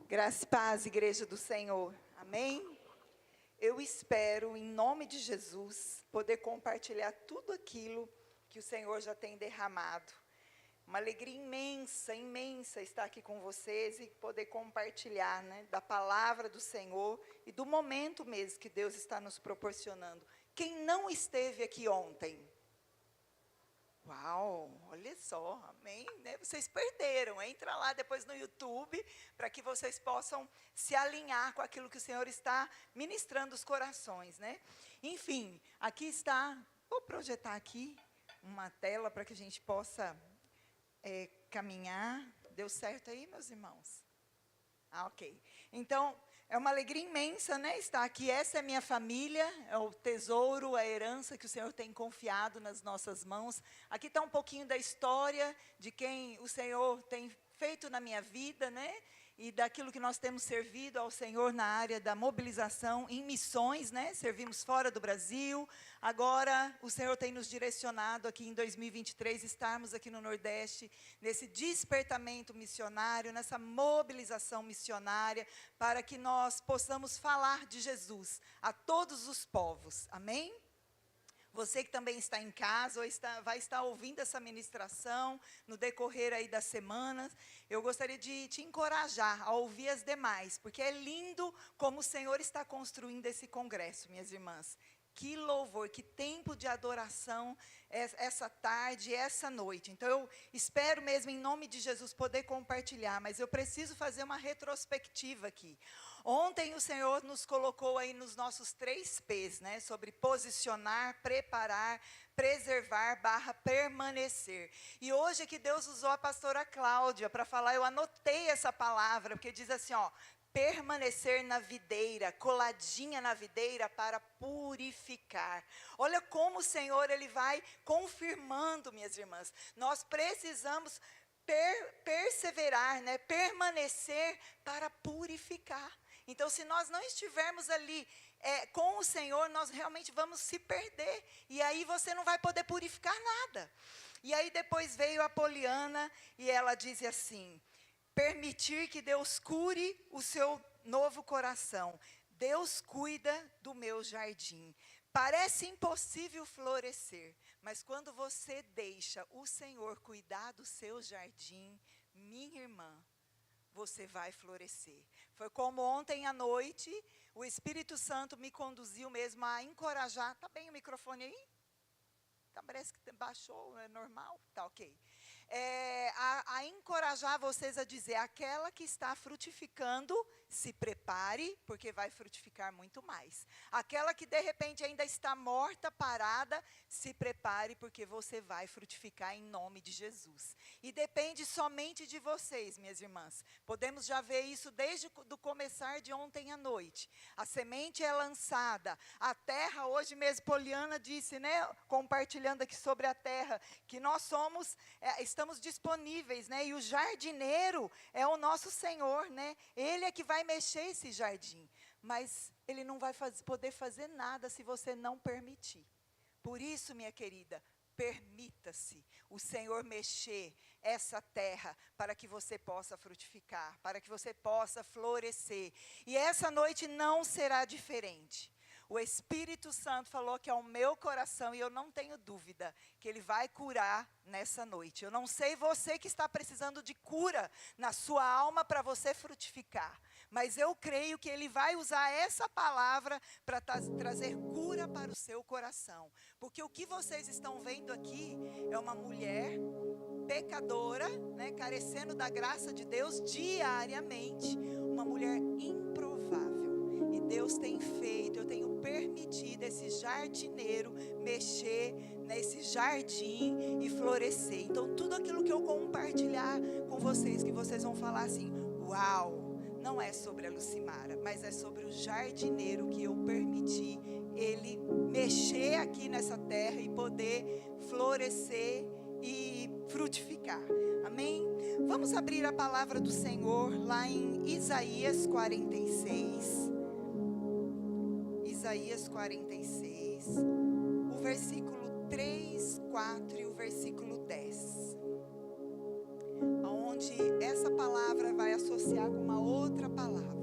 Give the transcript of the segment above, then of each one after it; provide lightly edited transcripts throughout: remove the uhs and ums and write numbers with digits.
Graça e paz, Igreja do Senhor. Amém? Eu espero, em nome de Jesus, poder compartilhar tudo aquilo que o Senhor já tem derramado. Uma alegria imensa, imensa estar aqui com vocês e poder compartilhar, da palavra do Senhor e do momento mesmo que Deus está nos proporcionando. Quem não esteve aqui ontem? Uau, olha só, amém, né? Vocês perderam, entra lá depois no YouTube, para que vocês possam se alinhar com aquilo que o Senhor está ministrando os corações, né? Enfim, aqui está, vou projetar aqui uma tela para que a gente possa caminhar. Deu certo aí, meus irmãos? Ok. Então, é uma alegria imensa, estar aqui. Essa é a minha família, é o tesouro, a herança que o Senhor tem confiado nas nossas mãos. Aqui está um pouquinho da história de quem o Senhor tem feito na minha vida, e daquilo que nós temos servido ao Senhor na área da mobilização em missões, servimos fora do Brasil. Agora, o Senhor tem nos direcionado aqui em 2023, estarmos aqui no Nordeste, nesse despertamento missionário, nessa mobilização missionária, para que nós possamos falar de Jesus a todos os povos. Amém? Você que também está em casa ou vai estar ouvindo essa ministração no decorrer aí das semanas, eu gostaria de te encorajar a ouvir as demais, porque é lindo como o Senhor está construindo esse congresso, minhas irmãs. Que louvor, que tempo de adoração essa tarde, essa noite. Então, eu espero mesmo, em nome de Jesus, poder compartilhar, mas eu preciso fazer uma retrospectiva aqui. Ontem, o Senhor nos colocou aí nos nossos 3 P's, sobre posicionar, preparar, preservar, permanecer. E hoje é que Deus usou a pastora Cláudia para falar, eu anotei essa palavra, porque diz assim, permanecer na videira, coladinha na videira para purificar. Olha como o Senhor, Ele vai confirmando, minhas irmãs. Nós precisamos perseverar, permanecer para purificar. Então, se nós não estivermos ali com o Senhor, nós realmente vamos se perder. E aí você não vai poder purificar nada. E aí depois veio a Poliana e ela diz assim: permitir que Deus cure o seu novo coração. Deus cuida do meu jardim. Parece impossível florescer, mas quando você deixa o Senhor cuidar do seu jardim, minha irmã, você vai florescer. Foi como ontem à noite, o Espírito Santo me conduziu mesmo a encorajar. Está bem o microfone aí? Parece que baixou, é normal? Tá ok. A encorajar vocês a dizer, aquela que está frutificando, se prepare, porque vai frutificar muito mais. Aquela que de repente ainda está morta, parada, se prepare, porque você vai frutificar em nome de Jesus. E depende somente de vocês, minhas irmãs. Podemos já ver isso desde o começar de ontem à noite. A semente é lançada, a terra, hoje mesmo Poliana disse, compartilhando aqui sobre a terra, que nós somos, estamos disponíveis, e o jardineiro é o nosso Senhor, Ele é que vai mexer esse jardim, mas Ele não vai poder fazer nada se você não permitir. Por isso, minha querida, permita-se o Senhor mexer essa terra para que você possa frutificar, para que você possa florescer. E essa noite não será diferente. O Espírito Santo falou que é o meu coração, e eu não tenho dúvida que Ele vai curar nessa noite. Eu não sei você que está precisando de cura na sua alma para você frutificar, mas eu creio que Ele vai usar essa palavra para trazer cura para o seu coração. Porque o que vocês estão vendo aqui é uma mulher pecadora, carecendo da graça de Deus diariamente, uma mulher improvável. E Deus tem feito, eu tenho permitido esse jardineiro mexer nesse jardim e florescer. Então, tudo aquilo que eu compartilhar com vocês, que vocês vão falar assim, uau, não é sobre a Lucimara, mas é sobre o jardineiro que eu permiti ele mexer aqui nessa terra e poder florescer e frutificar. Amém? Vamos abrir a palavra do Senhor lá em Isaías 46. Isaías 46, o versículo 3, 4 e o versículo 10. onde essa palavra vai associar com uma outra palavra.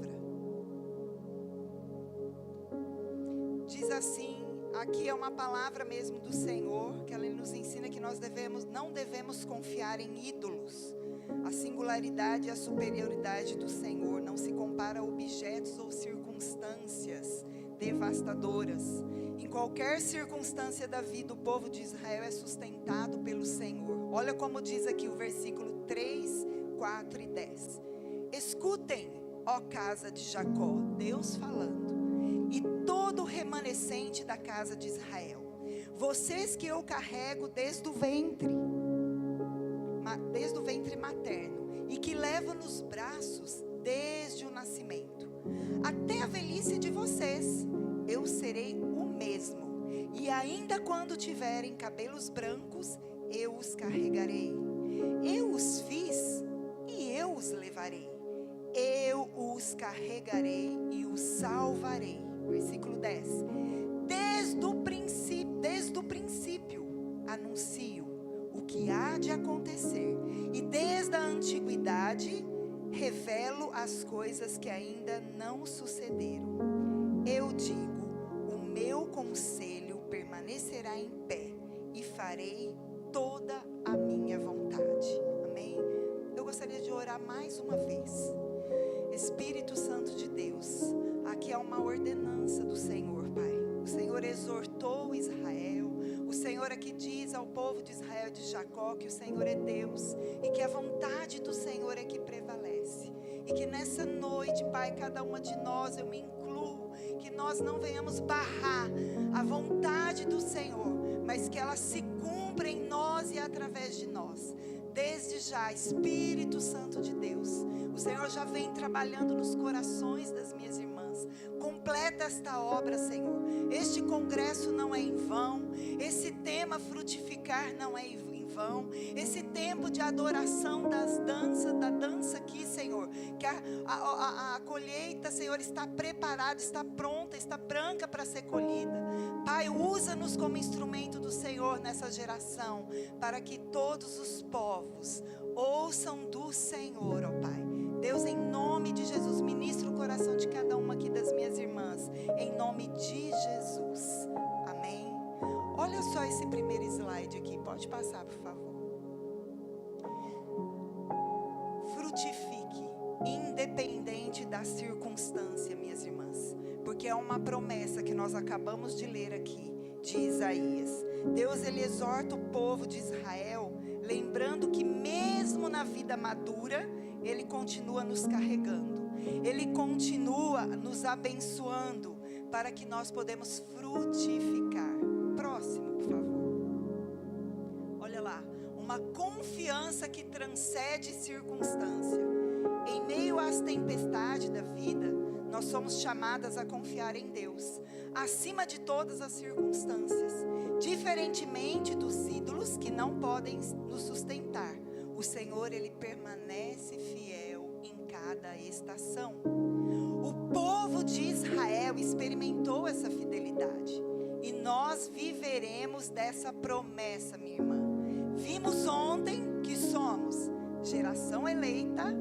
Diz assim, aqui é uma palavra mesmo do Senhor, que ela nos ensina que nós não devemos confiar em ídolos. A singularidade e a superioridade do Senhor não se compara a objetos ou circunstâncias devastadoras. Em qualquer circunstância da vida, o povo de Israel é sustentado pelo Senhor. Olha como diz aqui o versículo 3, 4 e 10. Escutem, ó casa de Jacó, Deus falando, e todo o remanescente da casa de Israel, vocês que eu carrego desde o ventre materno, e que levo nos braços desde o nascimento, até a velhice de vocês, eu serei o mesmo, e ainda quando tiverem cabelos brancos, eu os carregarei. Eu os fiz e eu os levarei. Eu os carregarei e os salvarei. Versículo 10. Desde o princípio, anuncio o que há de acontecer, e desde a antiguidade revelo as coisas que ainda não sucederam. Eu digo, o meu conselho permanecerá em pé, e farei toda a minha vontade. Amém? Eu gostaria de orar mais uma vez. Espírito Santo de Deus, aqui é uma ordenança do Senhor, Pai. O Senhor exortou Israel. O Senhor aqui diz ao povo de Israel, de Jacó, que o Senhor é Deus e que a vontade do Senhor é que prevalece. E que nessa noite, Pai, cada uma de nós, eu me incluo, que nós não venhamos barrar a vontade do Senhor, mas que ela se cumpra em nós e através de nós. Desde já, Espírito Santo de Deus, o Senhor já vem trabalhando nos corações das minhas irmãs. Completa esta obra, Senhor. Este congresso não é em vão. Esse tema frutificar não é em vão. Esse tempo de adoração da dança aqui, Senhor, que a colheita, Senhor, está preparada, está pronta, está branca para ser colhida. Pai, usa-nos como instrumento do Senhor nessa geração, para que todos os povos ouçam do Senhor, ó Pai. Deus, em nome de Jesus, ministra o coração de cada uma aqui das minhas irmãs, em nome de Jesus, amém. Olha só esse primeiro slide aqui, pode passar, por favor. Frutifique, independente da circunstância, minhas irmãs, porque é uma promessa que nós acabamos de ler aqui, de Isaías. Deus, ele exorta o povo de Israel, lembrando que mesmo na vida madura, ele continua nos carregando, ele continua nos abençoando, para que nós podemos frutificar. Próximo, por favor. Olha lá, uma confiança que transcende circunstância. Em meio às tempestades da vida, nós somos chamadas a confiar em Deus, acima de todas as circunstâncias. Diferentemente dos ídolos que não podem nos sustentar, o Senhor, ele permanece fiel em cada estação. O povo de Israel experimentou essa fidelidade, e nós viveremos dessa promessa, minha irmã. Vimos ontem que somos geração eleita,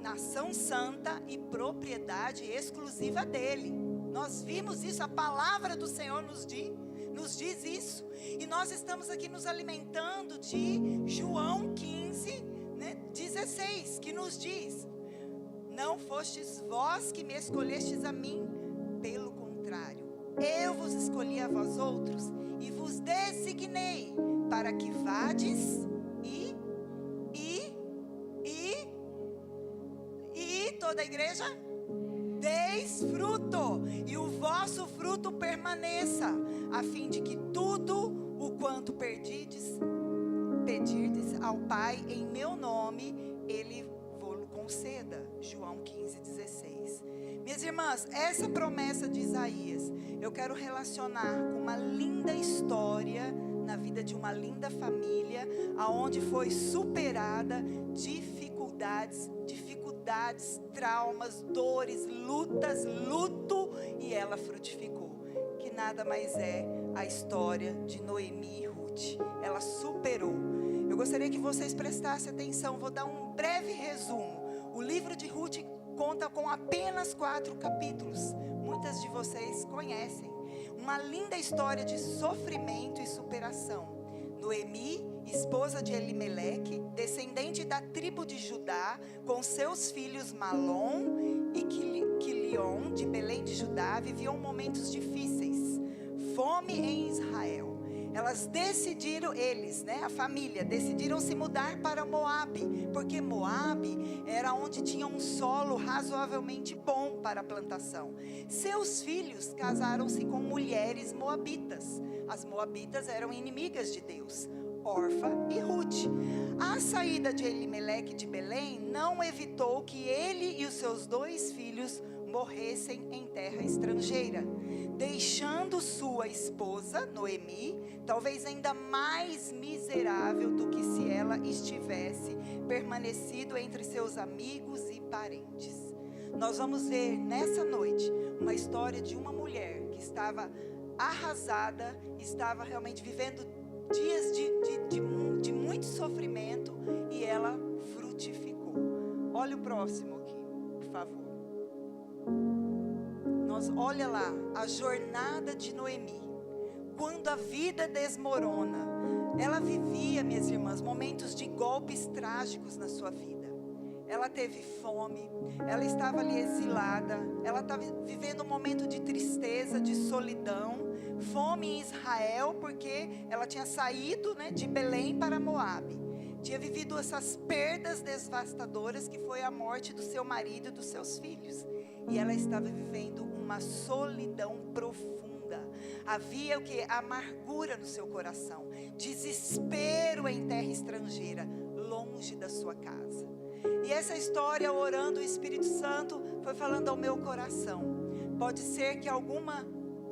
nação santa e propriedade exclusiva dele. Nós vimos isso, a palavra do Senhor nos diz isso. E nós estamos aqui nos alimentando de João 15, 16, que nos diz: não fostes vós que me escolhestes a mim, pelo contrário, eu vos escolhi a vós outros e vos designei para que vades e toda a igreja deis fruto, e o vosso fruto permaneça, a fim de que tudo o quanto pedirdes ao Pai em meu nome, ele vos conceda. João 15, 16. Minhas irmãs, essa promessa de Isaías, eu quero relacionar com uma linda história na vida de uma linda família, aonde foi superada dificuldades, traumas, dores, lutas, luto, e ela frutificou, que nada mais é a história de Noemi e Ruth. Ela superou. Eu gostaria que vocês prestassem atenção, vou dar um breve resumo. O livro de Ruth conta com apenas 4 capítulos. Muitas de vocês conhecem. Uma linda história de sofrimento e superação. Noemi, esposa de Elimeleque, descendente da tribo de Judá, com seus filhos Malom e Quilion, de Belém de Judá, viviam momentos difíceis. Fome em Israel. A família, decidiram se mudar para Moabe, porque Moabe era onde tinha um solo razoavelmente bom para a plantação. Seus filhos casaram-se com mulheres moabitas. As moabitas eram inimigas de Deus, Orfa e Ruth. A saída de Elimeleque de Belém não evitou que ele e os seus 2 filhos morressem em terra estrangeira, deixando sua esposa, Noemi, talvez ainda mais miserável do que se ela estivesse permanecido entre seus amigos e parentes. Nós vamos ver nessa noite uma história de uma mulher que estava arrasada, estava realmente vivendo dias de muito sofrimento, e ela frutificou. Olha o próximo aqui, por favor. Olha lá, a jornada de Noemi. Quando a vida desmorona, ela vivia, minhas irmãs, momentos de golpes trágicos na sua vida. Ela teve fome, ela estava ali exilada, ela estava vivendo um momento de tristeza, de solidão, fome em Israel, porque ela tinha saído, de Belém para Moabe. Tinha vivido essas perdas devastadoras, que foi a morte do seu marido e dos seus filhos. E ela estava vivendo uma solidão profunda. Havia o que? Amargura no seu coração, desespero em terra estrangeira, longe da sua casa. E essa história, orando, o Espírito Santo foi falando ao meu coração. Pode ser que alguma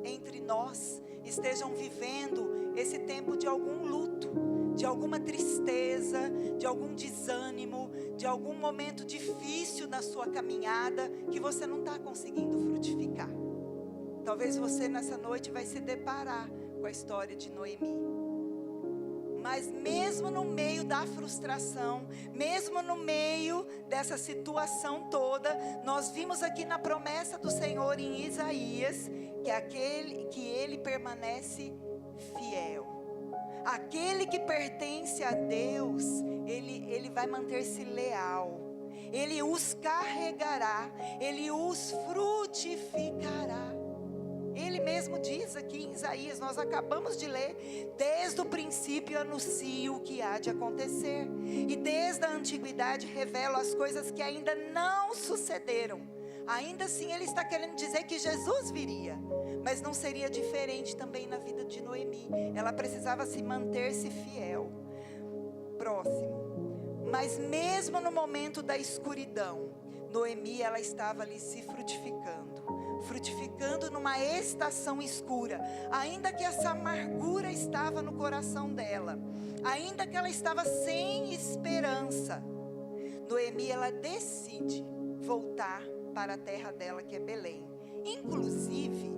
entre nós estejam vivendo esse tempo de algum luto, de alguma tristeza, de algum desânimo, de algum momento difícil na sua caminhada, que você não está conseguindo frutificar. Talvez você nessa noite vai se deparar com a história de Noemi. Mas mesmo no meio da frustração, mesmo no meio dessa situação toda, nós vimos aqui na promessa do Senhor em Isaías, que ele permanece fiel. Aquele que pertence a Deus, ele vai manter-se leal. Ele os carregará, ele os frutificará. Ele mesmo diz aqui em Isaías, nós acabamos de ler: desde o princípio anuncio o que há de acontecer, e desde a antiguidade revelo as coisas que ainda não sucederam. Ainda assim ele está querendo dizer que Jesus viria, mas não seria diferente também na vida de Noemi. Ela precisava se manter-se fiel. Próximo. Mas mesmo no momento da escuridão, Noemi, ela estava ali se frutificando numa estação escura. Ainda que essa amargura estava no coração dela, ainda que ela estava sem esperança, Noemi, ela decide voltar para a terra dela, que é Belém. Inclusive,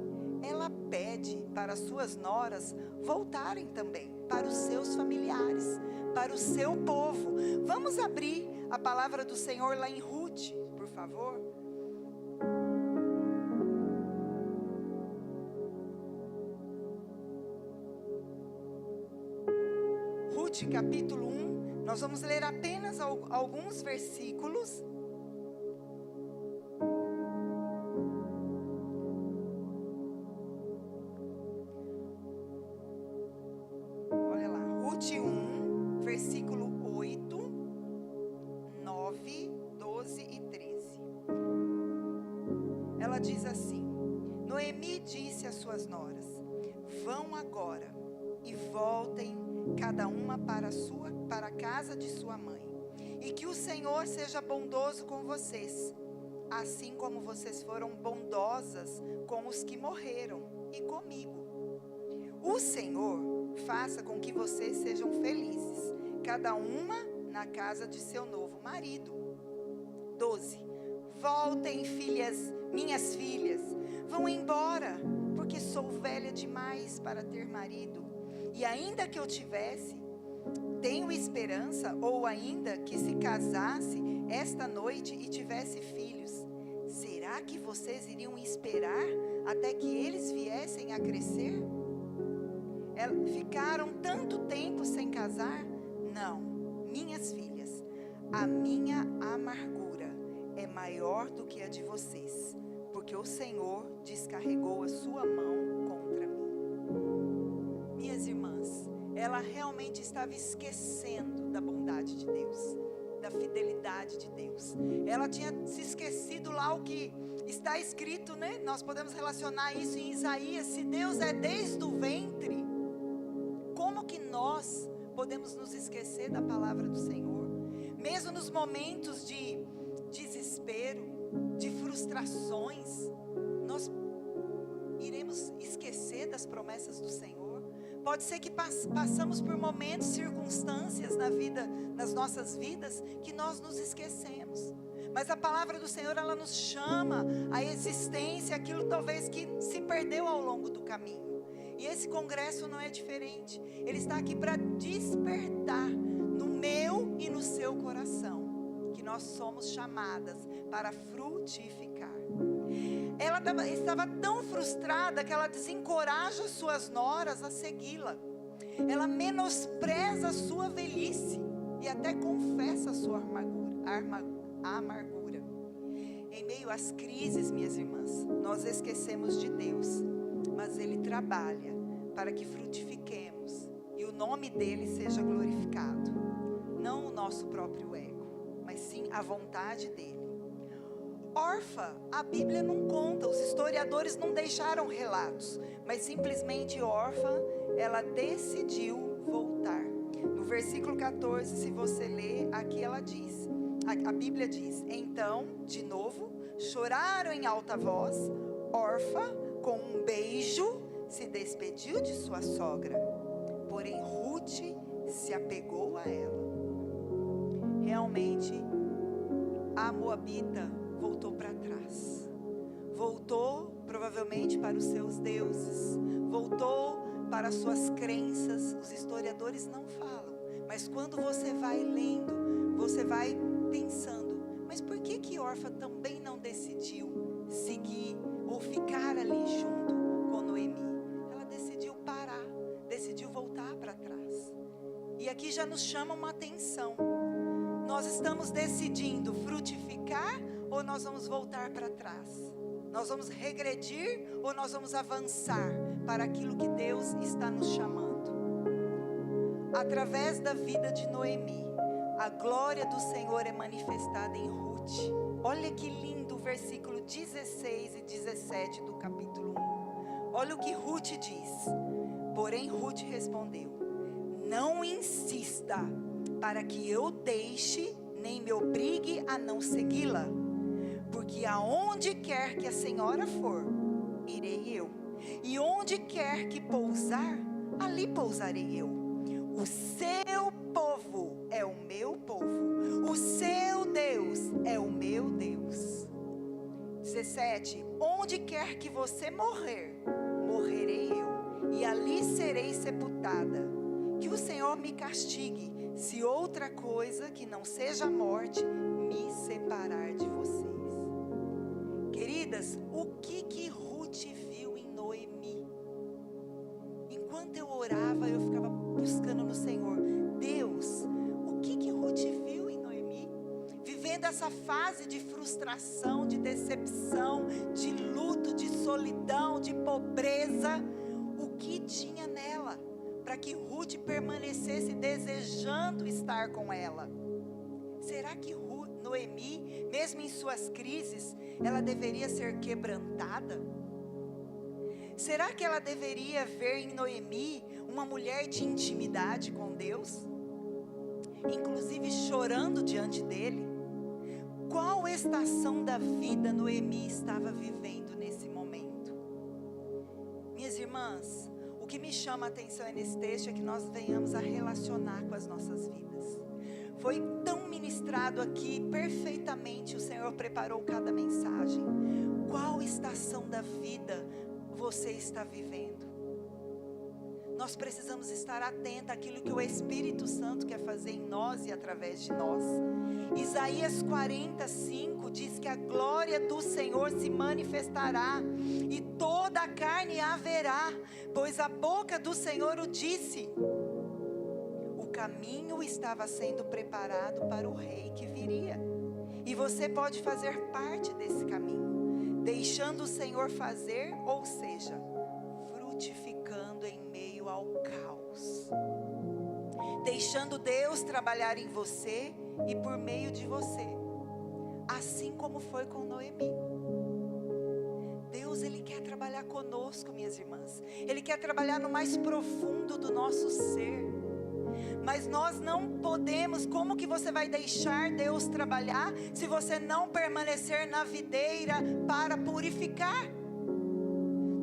ela pede para suas noras voltarem também para os seus familiares, para o seu povo. Vamos abrir a palavra do Senhor lá em Ruth, por favor. Ruth, capítulo 1, nós vamos ler apenas alguns versículos. Olha lá, Ruth 1, versículo 8, 9, 12 e 13. Ela diz assim: Noemi disse às suas noras: vão agora e voltem cada uma para a casa de sua mãe, e que o Senhor seja bondoso com vocês, assim como vocês foram bondosas com os que morreram e comigo. O Senhor faça com que vocês sejam felizes, cada uma na casa de seu novo marido. 12. Voltem, minhas filhas, vão embora, porque sou velha demais para ter marido. E ainda que eu tivesse, tenho esperança, ou ainda que se casasse esta noite e tivesse filhos, será que vocês iriam esperar até que eles viessem a crescer? Ficaram tanto tempo sem casar? Não, minhas filhas, a minha amargura é maior do que a de vocês, porque o Senhor descarregou a sua mão contra mim. Minhas irmãs, ela realmente estava esquecendo da bondade de Deus, da fidelidade de Deus. Ela tinha se esquecido lá o que está escrito, né? Nós podemos relacionar isso em Isaías. Se Deus é desde o ventre, como que nós podemos nos esquecer da palavra do Senhor? Mesmo nos momentos de desespero, de frustrações, nós iremos esquecer das promessas do Senhor. Pode ser que passamos por momentos, circunstâncias na vida, nas nossas vidas, que nós nos esquecemos. Mas a palavra do Senhor, ela nos chama à existência, aquilo talvez que se perdeu ao longo do caminho. E esse congresso não é diferente. Ele está aqui para despertar no meu e no seu coração que nós somos chamadas para frutificar. Ela estava tão frustrada que ela desencoraja suas noras a segui-la. Ela menospreza a sua velhice e até confessa a sua amargura. Em meio às crises, minhas irmãs, nós esquecemos de Deus, mas Ele trabalha para que frutifiquemos e o nome dEle seja glorificado. Não o nosso próprio ego, mas sim a vontade dEle. Órfã, a Bíblia não conta, os historiadores não deixaram relatos, mas simplesmente órfã, ela decidiu voltar. No versículo 14, se você ler, aqui ela diz, a Bíblia diz: então, de novo, choraram em alta voz. Órfã, com um beijo, se despediu de sua sogra, porém Ruth se apegou a ela. Realmente, a moabita voltou para trás, voltou provavelmente para os seus deuses, voltou para as suas crenças. Os historiadores não falam, mas quando você vai lendo, você vai pensando, mas por que Órfã também não decidiu seguir ou ficar ali junto com Noemi? Ela decidiu parar, decidiu voltar para trás. E aqui já nos chama uma atenção. Nós estamos decidindo frutificar ou nós vamos voltar para trás? Nós vamos regredir ou nós vamos avançar para aquilo que Deus está nos chamando? Através da vida de Noemi, a glória do Senhor é manifestada em Ruth. Olha que lindo o versículo 16 e 17 do capítulo 1. Olha o que Ruth diz. Porém Ruth respondeu: não insista para que eu deixe, nem me obrigue a não segui-la, porque aonde quer que a senhora for, irei eu, e onde quer que pousar, ali pousarei eu. O seu povo é o meu povo, o seu Deus é o meu Deus. 17, onde quer que você morrer, morrerei eu, e ali serei sepultada. Que o Senhor me castigue, se outra coisa que não seja a morte me separar de vocês. Queridas, o que Ruth viu em Noemi? Enquanto eu orava, eu ficava buscando no Senhor. Deus, o que Ruth viu em Noemi? Vivendo essa fase de frustração, de decepção, de luto, de solidão, de pobreza. O que tinha nela para que Ruth permanecesse desejando estar com ela? Será que Noemi, mesmo em suas crises, ela deveria ser quebrantada? Será que ela deveria ver em Noemi uma mulher de intimidade com Deus? Inclusive chorando diante dele? Qual estação da vida Noemi estava vivendo nesse momento? Minhas irmãs, o que me chama a atenção nesse texto é que nós venhamos a relacionar com as nossas vidas. Foi tão ministrado aqui, perfeitamente o Senhor preparou cada mensagem. Qual estação da vida você está vivendo? Nós precisamos estar atentos àquilo que o Espírito Santo quer fazer em nós e através de nós. Isaías 45 diz que a glória do Senhor se manifestará e toda a carne a verá, pois a boca do Senhor o disse. O caminho estava sendo preparado para o rei que viria. E você pode fazer parte desse caminho, deixando o Senhor fazer, ou seja, frutificando em meio ao caos. Deixando Deus trabalhar em você e por meio de você. Assim como foi com Noemi. Deus, Ele quer trabalhar conosco, minhas irmãs. Ele quer trabalhar no mais profundo do nosso ser. Mas nós não podemos. Como que você vai deixar Deus trabalhar se você não permanecer na videira para purificar?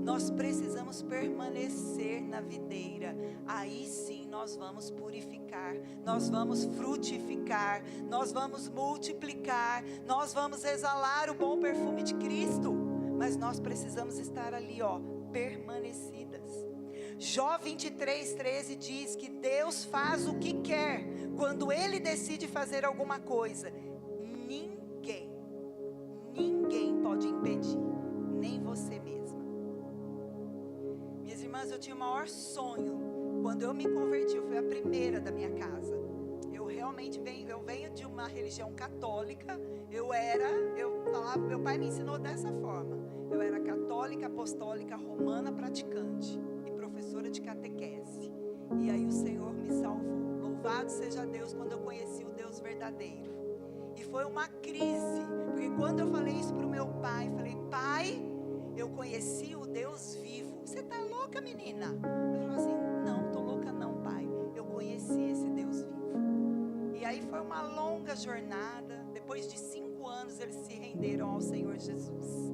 Nós precisamos permanecer na videira. Aí sim nós vamos purificar, nós vamos frutificar, nós vamos multiplicar, nós vamos exalar o bom perfume de Cristo. Mas nós precisamos estar ali, permanecidas. Jó 23:13 diz que Deus faz o que quer. Quando Ele decide fazer alguma coisa, ninguém pode impedir, nem você mesma. Minhas irmãs, eu tinha o maior sonho. Quando eu me converti, eu fui a primeira da minha casa. Eu venho de uma religião católica. Meu pai me ensinou dessa forma. Eu era católica, apostólica, romana, praticante e professora de catequese. E aí o Senhor me salvou. Louvado seja Deus, quando eu conheci o Deus verdadeiro. E foi uma crise, porque quando eu falei isso para o meu pai, falei: pai, eu conheci o Deus vivo. Você está louca, menina? Ele falou assim: não, estou louca não, pai. Eu conheci esse Deus vivo. E aí foi uma longa jornada. Depois de 5 anos eles se renderam ao Senhor Jesus.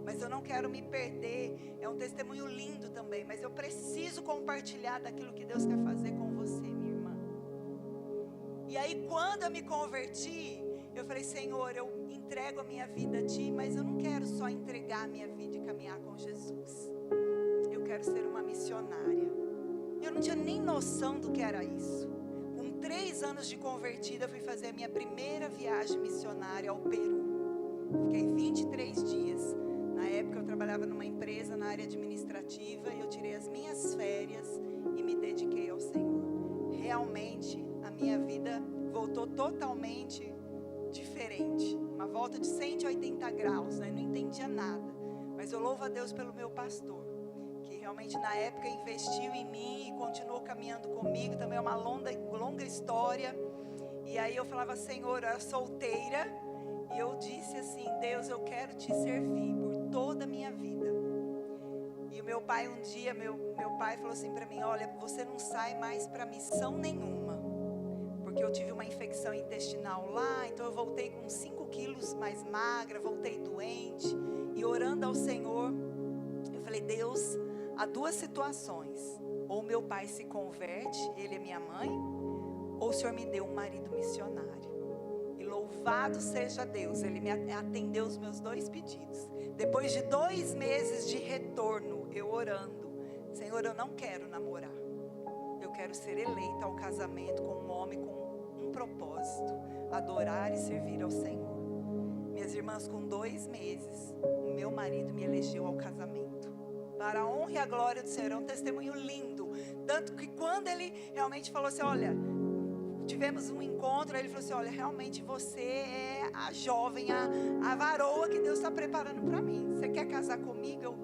Mas eu não quero me perder. É um testemunho lindo também. Mas eu preciso compartilhar daquilo que Deus quer fazer com você, minha irmã. E aí quando eu me converti, eu falei: Senhor, eu entrego a minha vida a Ti. Mas eu não quero só entregar a minha vida e caminhar com Jesus. Eu quero ser uma missionária. Eu não tinha nem noção do que era isso. Com 3 anos de convertida, eu fui fazer a minha primeira viagem missionária ao Peru. Fiquei 23 dias. Na época eu trabalhava numa empresa na área administrativa e eu tirei as minhas férias e me dediquei ao Senhor. Realmente a minha vida voltou totalmente diferente. Uma volta de 180 graus, né? Não entendia nada. Mas eu louvo a Deus pelo meu pastor, que realmente na época investiu em mim e continuou caminhando comigo. Também é uma longa história. E aí eu falava: Senhor, eu era solteira. E eu disse assim: Deus, eu quero Te servir por toda a minha vida. E o meu pai um dia, meu pai falou assim para mim: olha, você não sai mais para missão nenhuma. Porque eu tive uma infecção intestinal lá, então eu voltei com 5 quilos mais magra, voltei doente. E orando ao Senhor, eu falei: Deus, há 2 situações. Ou meu pai se converte, ele é minha mãe, ou o Senhor me deu um marido missionário. E louvado seja Deus, Ele me atendeu os meus 2 pedidos. Depois de 2 meses de retorno, eu orando: Senhor, eu não quero namorar. Eu quero ser eleita ao casamento com um homem com um propósito: adorar e servir ao Senhor. Minhas irmãs, com 2 meses, o meu marido me elegeu ao casamento. Para a honra e a glória do Senhor. É um testemunho lindo. Tanto que quando ele realmente falou assim: olha, tivemos um encontro, aí ele falou assim: olha, realmente você é a jovem, a varoa que Deus está preparando para mim. Você quer casar comigo?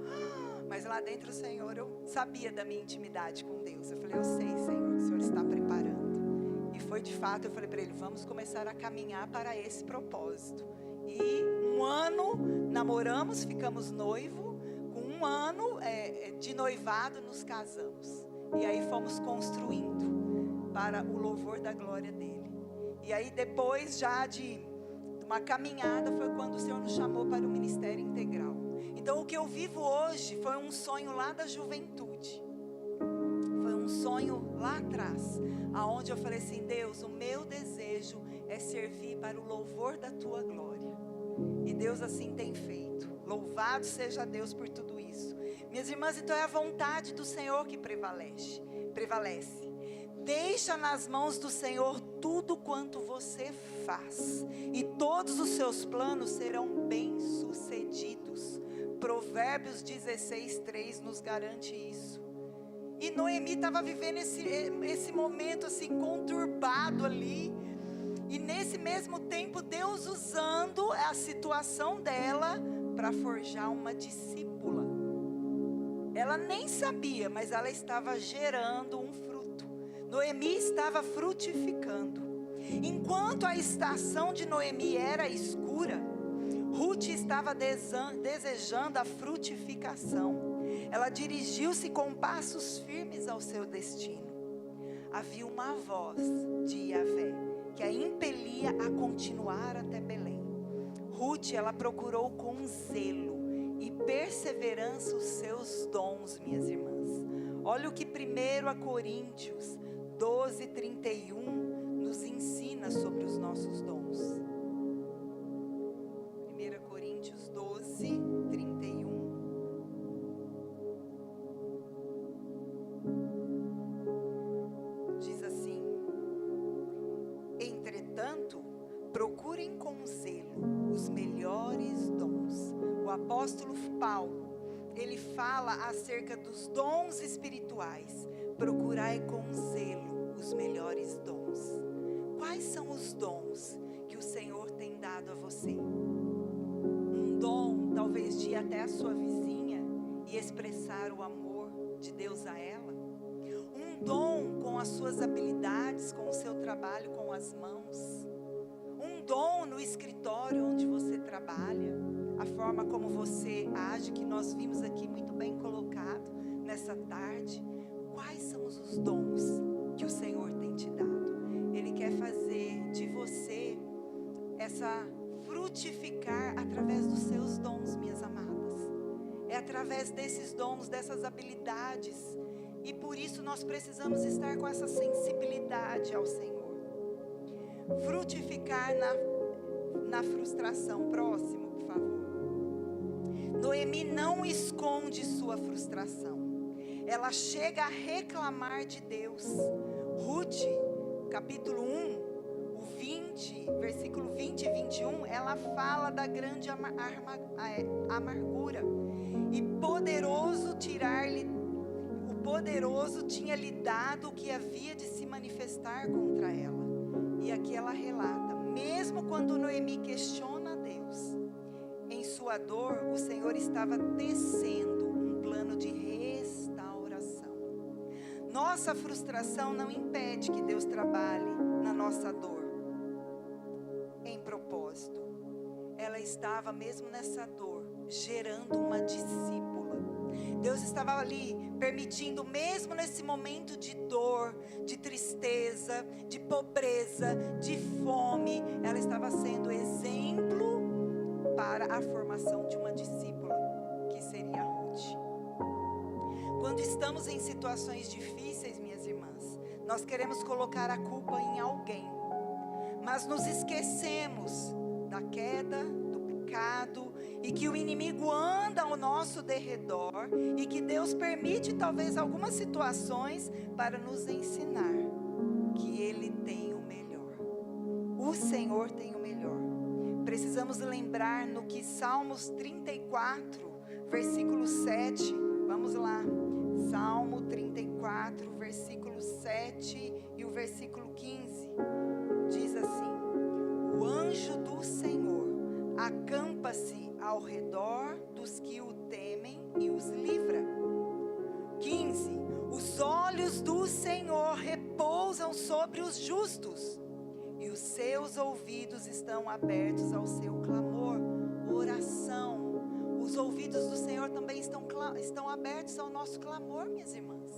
Mas lá dentro, Senhor, eu sabia da minha intimidade com Deus. Eu falei: eu sei, Senhor, o Senhor está preparando. E foi de fato, eu falei para ele: vamos começar a caminhar para esse propósito. E 1 ano namoramos, ficamos noivos. Com 1 ano de noivado nos casamos. E aí fomos construindo para o louvor da glória dele. E aí depois já de uma caminhada foi quando o Senhor nos chamou para o ministério integral. Então o que eu vivo hoje foi um sonho lá da juventude. Foi um sonho lá atrás, aonde eu falei assim: Deus, o meu desejo é servir para o louvor da Tua glória. E Deus assim tem feito. Louvado seja Deus por tudo isso. Minhas irmãs, então é a vontade do Senhor que prevalece. Deixa nas mãos do Senhor tudo quanto você faz, e todos os seus planos serão bem-sucedidos. Provérbios 16:3 nos garante isso. E Noemi estava vivendo esse momento assim conturbado ali. E nesse mesmo tempo, Deus usando a situação dela para forjar uma discípula. Ela nem sabia, mas ela estava gerando um fruto. Noemi estava frutificando. Enquanto a estação de Noemi era escura, Ruth estava desejando a frutificação. Ela dirigiu-se com passos firmes ao seu destino. Havia uma voz de Yahvé que a impelia a continuar até Belém. Ruth, ela procurou com zelo e perseverança os seus dons, minhas irmãs. Olha o que 1 Coríntios 12:31 nos ensina sobre os nossos dons. 1 Coríntios 12:31. Diz assim: entretanto, procurem com zelo os melhores dons. O apóstolo Paulo, ele fala acerca dos dons espirituais. Procurai com zelo os melhores dons. Quais são os dons que o Senhor tem dado a você? Um dom, talvez, de ir até a sua vizinha e expressar o amor de Deus a ela. Um dom com as suas habilidades, com o seu trabalho com as mãos. Um dom no escritório onde você trabalha. A forma como você age, que nós vimos aqui muito bem colocado nessa tarde. Quais são os dons que o Senhor tem te dado? Ele quer fazer de você essa frutificar através dos seus dons, minhas amadas. É através desses dons, dessas habilidades. E por isso nós precisamos estar com essa sensibilidade ao Senhor. Frutificar na frustração. Próximo, por favor. Noemi não esconde sua frustração. Ela chega a reclamar de Deus. Ruth, capítulo 1, versículo 20 e 21, ela fala da grande amargura. E o poderoso tinha lhe dado o que havia de se manifestar contra ela. E aqui ela relata: mesmo quando Noemi questiona a Deus, em sua dor, o Senhor estava tecendo um plano de restauração. Nossa frustração não impede que Deus trabalhe na nossa dor em propósito. Ela estava, mesmo nessa dor, gerando uma discípula. Deus estava ali permitindo, mesmo nesse momento de dor, de tristeza, de pobreza, de fome, ela estava sendo exemplo para a formação de uma discípula, que seria Ruth. Quando estamos em situações difíceis, minhas irmãs, nós queremos colocar a culpa em alguém, mas nos esquecemos da queda, do pecado, e que o inimigo anda ao nosso derredor, e que Deus permite talvez algumas situações para nos ensinar que Ele tem o melhor. O Senhor tem o melhor. Precisamos lembrar no que Salmos 34, versículo 7, vamos lá, Salmo 34, versículo 7 e o versículo 15, diz assim: o anjo do Senhor acampa-se ao redor dos que o temem e os livra. 15, os olhos do Senhor repousam sobre os justos, e os seus ouvidos estão abertos ao seu clamor. Oração. Os ouvidos do Senhor também estão abertos ao nosso clamor, minhas irmãs.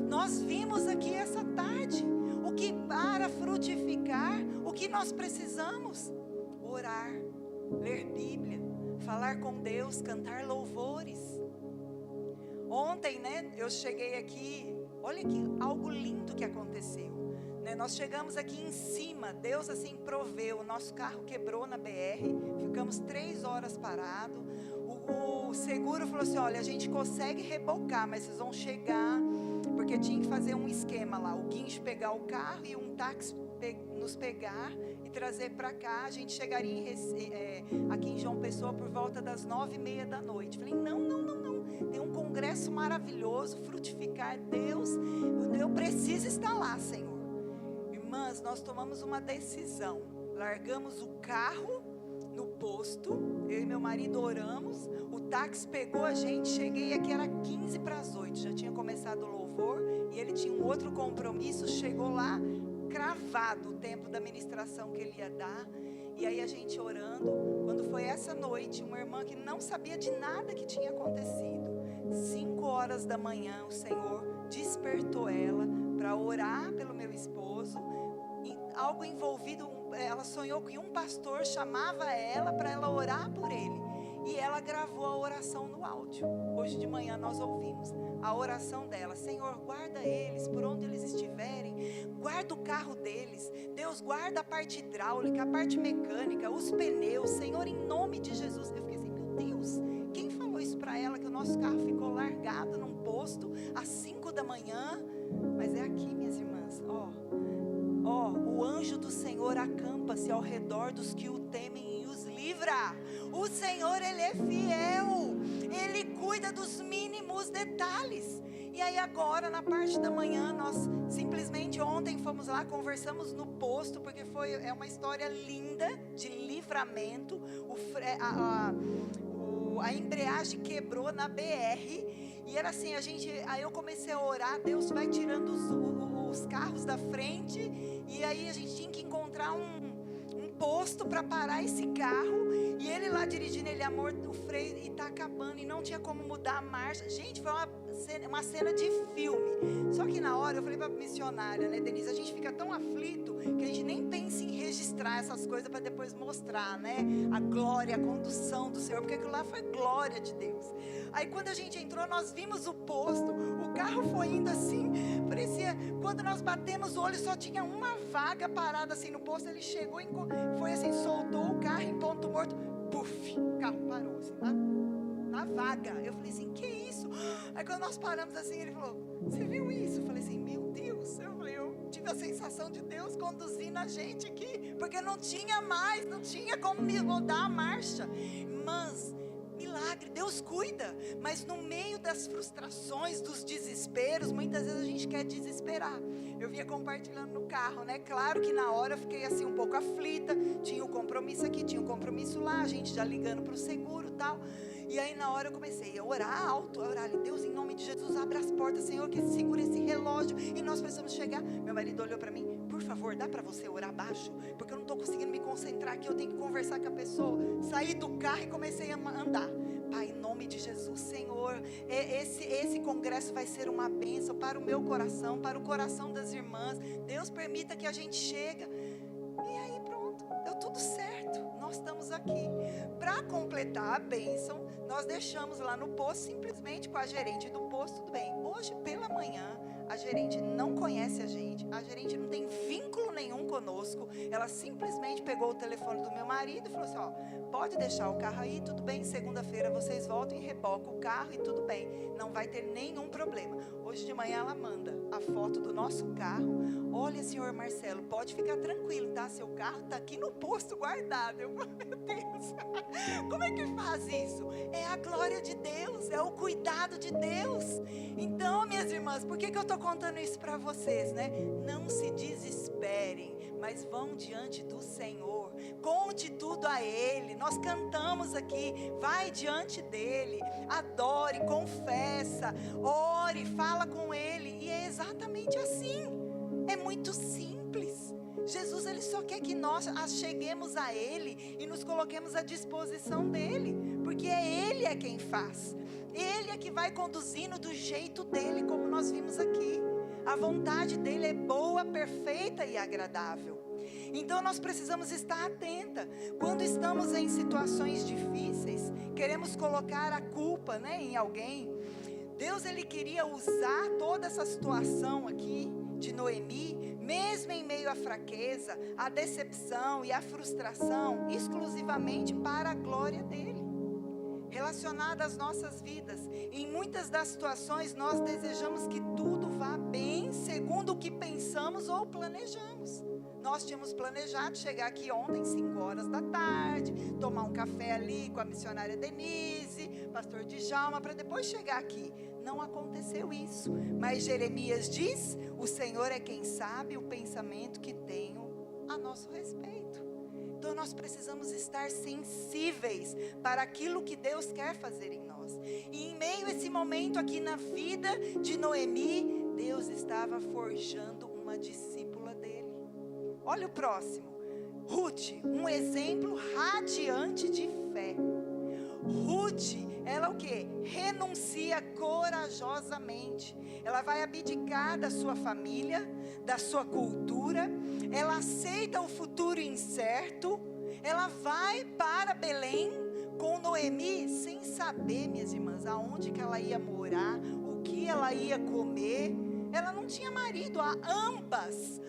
Nós vimos aqui essa tarde o que para frutificar, o que nós precisamos: orar, ler Bíblia, falar com Deus, cantar louvores. Ontem, eu cheguei aqui, olha que algo lindo que aconteceu. Nós chegamos aqui em cima, Deus assim proveu, o nosso carro quebrou na BR, ficamos 3 horas parados, o seguro falou assim, olha, a gente consegue rebocar, mas vocês vão chegar, porque tinha que fazer um esquema lá, o guincho pegar o carro e um táxi nos pegar e trazer para cá, a gente chegaria aqui em João Pessoa por volta das 9h30 da noite. Falei, não, tem um congresso maravilhoso, frutificar Deus, eu preciso estar lá, Senhor. Irmãs, nós tomamos uma decisão, largamos o carro no posto, eu e meu marido oramos, o táxi pegou a gente, cheguei aqui, era 7:15, já tinha começado o louvor, e ele tinha um outro compromisso, chegou lá, cravado o tempo da ministração que ele ia dar, e aí a gente orando, quando foi essa noite, uma irmã que não sabia de nada que tinha acontecido, 5 horas da manhã, o Senhor despertou ela para orar pelo meu esposo, e algo envolvido, ela sonhou que um pastor chamava ela para ela orar por ele, e ela gravou a oração no áudio. Hoje de manhã nós ouvimos a oração dela, Senhor, guarda eles por onde eles estiverem, guarda o carro deles, Deus, guarda a parte hidráulica, a parte mecânica, os pneus, Senhor, em nome de Jesus. Eu fiquei assim, meu Deus, quem falou isso para ela, que o nosso carro ficou largado num posto às 5 da manhã, mas é aqui, minhas irmãs, o anjo do Senhor acampa-se ao redor dos que o temem e os livra. O Senhor, Ele é fiel, Ele cuida dos mínimos detalhes. E aí agora, na parte da manhã, nós simplesmente ontem fomos lá, conversamos no posto, porque é uma história linda de livramento. A embreagem quebrou na BR, e era assim, aí eu comecei a orar, Deus vai tirando os carros da frente, e aí a gente tinha que encontrar um posto para parar esse carro, e ele lá dirigindo, ele amor, o freio, e tá acabando, e não tinha como mudar a marcha. Gente, foi uma cena de filme. Só que na hora eu falei para a missionária, né, Denise, a gente fica tão aflito que a gente nem pensa em registrar essas coisas para depois mostrar, né, a glória, a condução do Senhor, porque aquilo lá foi glória de Deus. Aí quando a gente entrou, nós vimos o posto, o carro foi indo assim, parecia, quando nós batemos o olho, só tinha uma vaga parada assim no posto. Ele chegou, foi assim, soltou o carro em ponto morto, puf, o carro parou assim, na vaga. Eu falei assim, que isso? Aí quando nós paramos assim, ele falou, você viu isso? Eu falei assim, meu Deus. Eu tive a sensação de Deus conduzindo a gente aqui, porque não tinha como me mudar a marcha. Mas milagre, Deus cuida, mas no meio das frustrações, dos desesperos, muitas vezes a gente quer desesperar. Eu vinha compartilhando no carro, né? Claro que na hora eu fiquei assim um pouco aflita, tinha um compromisso aqui, tinha um compromisso lá, a gente já ligando para o seguro e tal. E aí na hora eu comecei a orar alto, a orar, Deus, em nome de Jesus, abre as portas, Senhor, que segura esse relógio, e nós precisamos chegar. Meu marido olhou para mim, por favor, dá para você orar baixo, porque eu não estou conseguindo me concentrar aqui, eu tenho que conversar com a pessoa. Saí do carro e comecei a andar. Pai, em nome de Jesus, Senhor, esse congresso vai ser uma bênção para o meu coração, para o coração das irmãs. Deus permita que a gente chegue. E aí pronto, deu tudo certo. Nós estamos aqui. Para completar a bênção, nós deixamos lá no posto, simplesmente com a gerente do posto, tudo bem. Hoje pela manhã, a gerente não conhece a gerente não tem vínculo nenhum conosco. Ela simplesmente pegou o telefone do meu marido e falou assim, ó, pode deixar o carro aí, tudo bem, segunda-feira vocês voltam e rebocam o carro e tudo bem, não vai ter nenhum problema. Hoje de manhã ela manda a foto do nosso carro. Olha, senhor Marcelo, pode ficar tranquilo, tá? Seu carro tá aqui no posto guardado. Eu falei, meu Deus, como é que faz isso? É a glória de Deus, é o cuidado de Deus. Então, minhas irmãs, por que eu estou contando isso para vocês, né? Não se desesperem, mas vão diante do Senhor, conte tudo a Ele. Nós cantamos aqui, vai diante dEle, adore, confessa, ore, fala com Ele, e é exatamente assim, é muito simples. Jesus, Ele só quer que nós cheguemos a Ele e nos coloquemos à disposição dEle, porque Ele é quem faz, Ele é que vai conduzindo do jeito dEle, como nós vimos aqui. A vontade dEle é boa, perfeita e agradável. Então nós precisamos estar atenta. Quando estamos em situações difíceis, queremos colocar a culpa, né, em alguém. Deus, Ele queria usar toda essa situação aqui de Noemi mesmo em meio à fraqueza, à decepção e à frustração, exclusivamente para a glória dele, relacionada às nossas vidas. Em muitas das situações, nós desejamos que tudo vá bem, segundo o que pensamos ou planejamos. Nós tínhamos planejado chegar aqui ontem, 5 horas da tarde, tomar um café ali com a missionária Denise, pastor Djalma, para depois chegar aqui. Não aconteceu isso, mas Jeremias diz: o Senhor é quem sabe o pensamento que tenho a nosso respeito. Então nós precisamos estar sensíveis para aquilo que Deus quer fazer em nós. E em meio a esse momento aqui na vida de Noemi, Deus estava forjando uma discípula dele. Olha o próximo. Ruth, um exemplo radiante de fé. Ruth, ela o quê? Renuncia corajosamente. Ela vai abdicar da sua família, da sua cultura. Ela aceita o futuro incerto. Ela vai para Belém com Noemi, sem saber, minhas irmãs, aonde que ela ia morar, o que ela ia comer. Ela não tinha marido. Ambas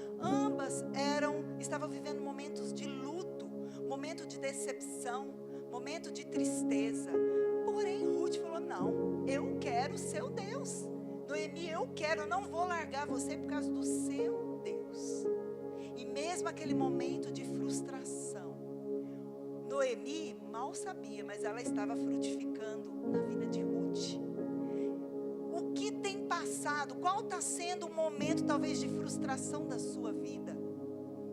estavam vivendo momentos de luto, momento de decepção, momento de tristeza. Porém, Ruth falou: não, eu quero o seu Deus. Noemi, eu não vou largar você por causa do seu Deus. E mesmo aquele momento de frustração, Noemi mal sabia, mas ela estava frutificando na vida de Ruth. O que tem passado? Qual está sendo o momento talvez de frustração da sua vida?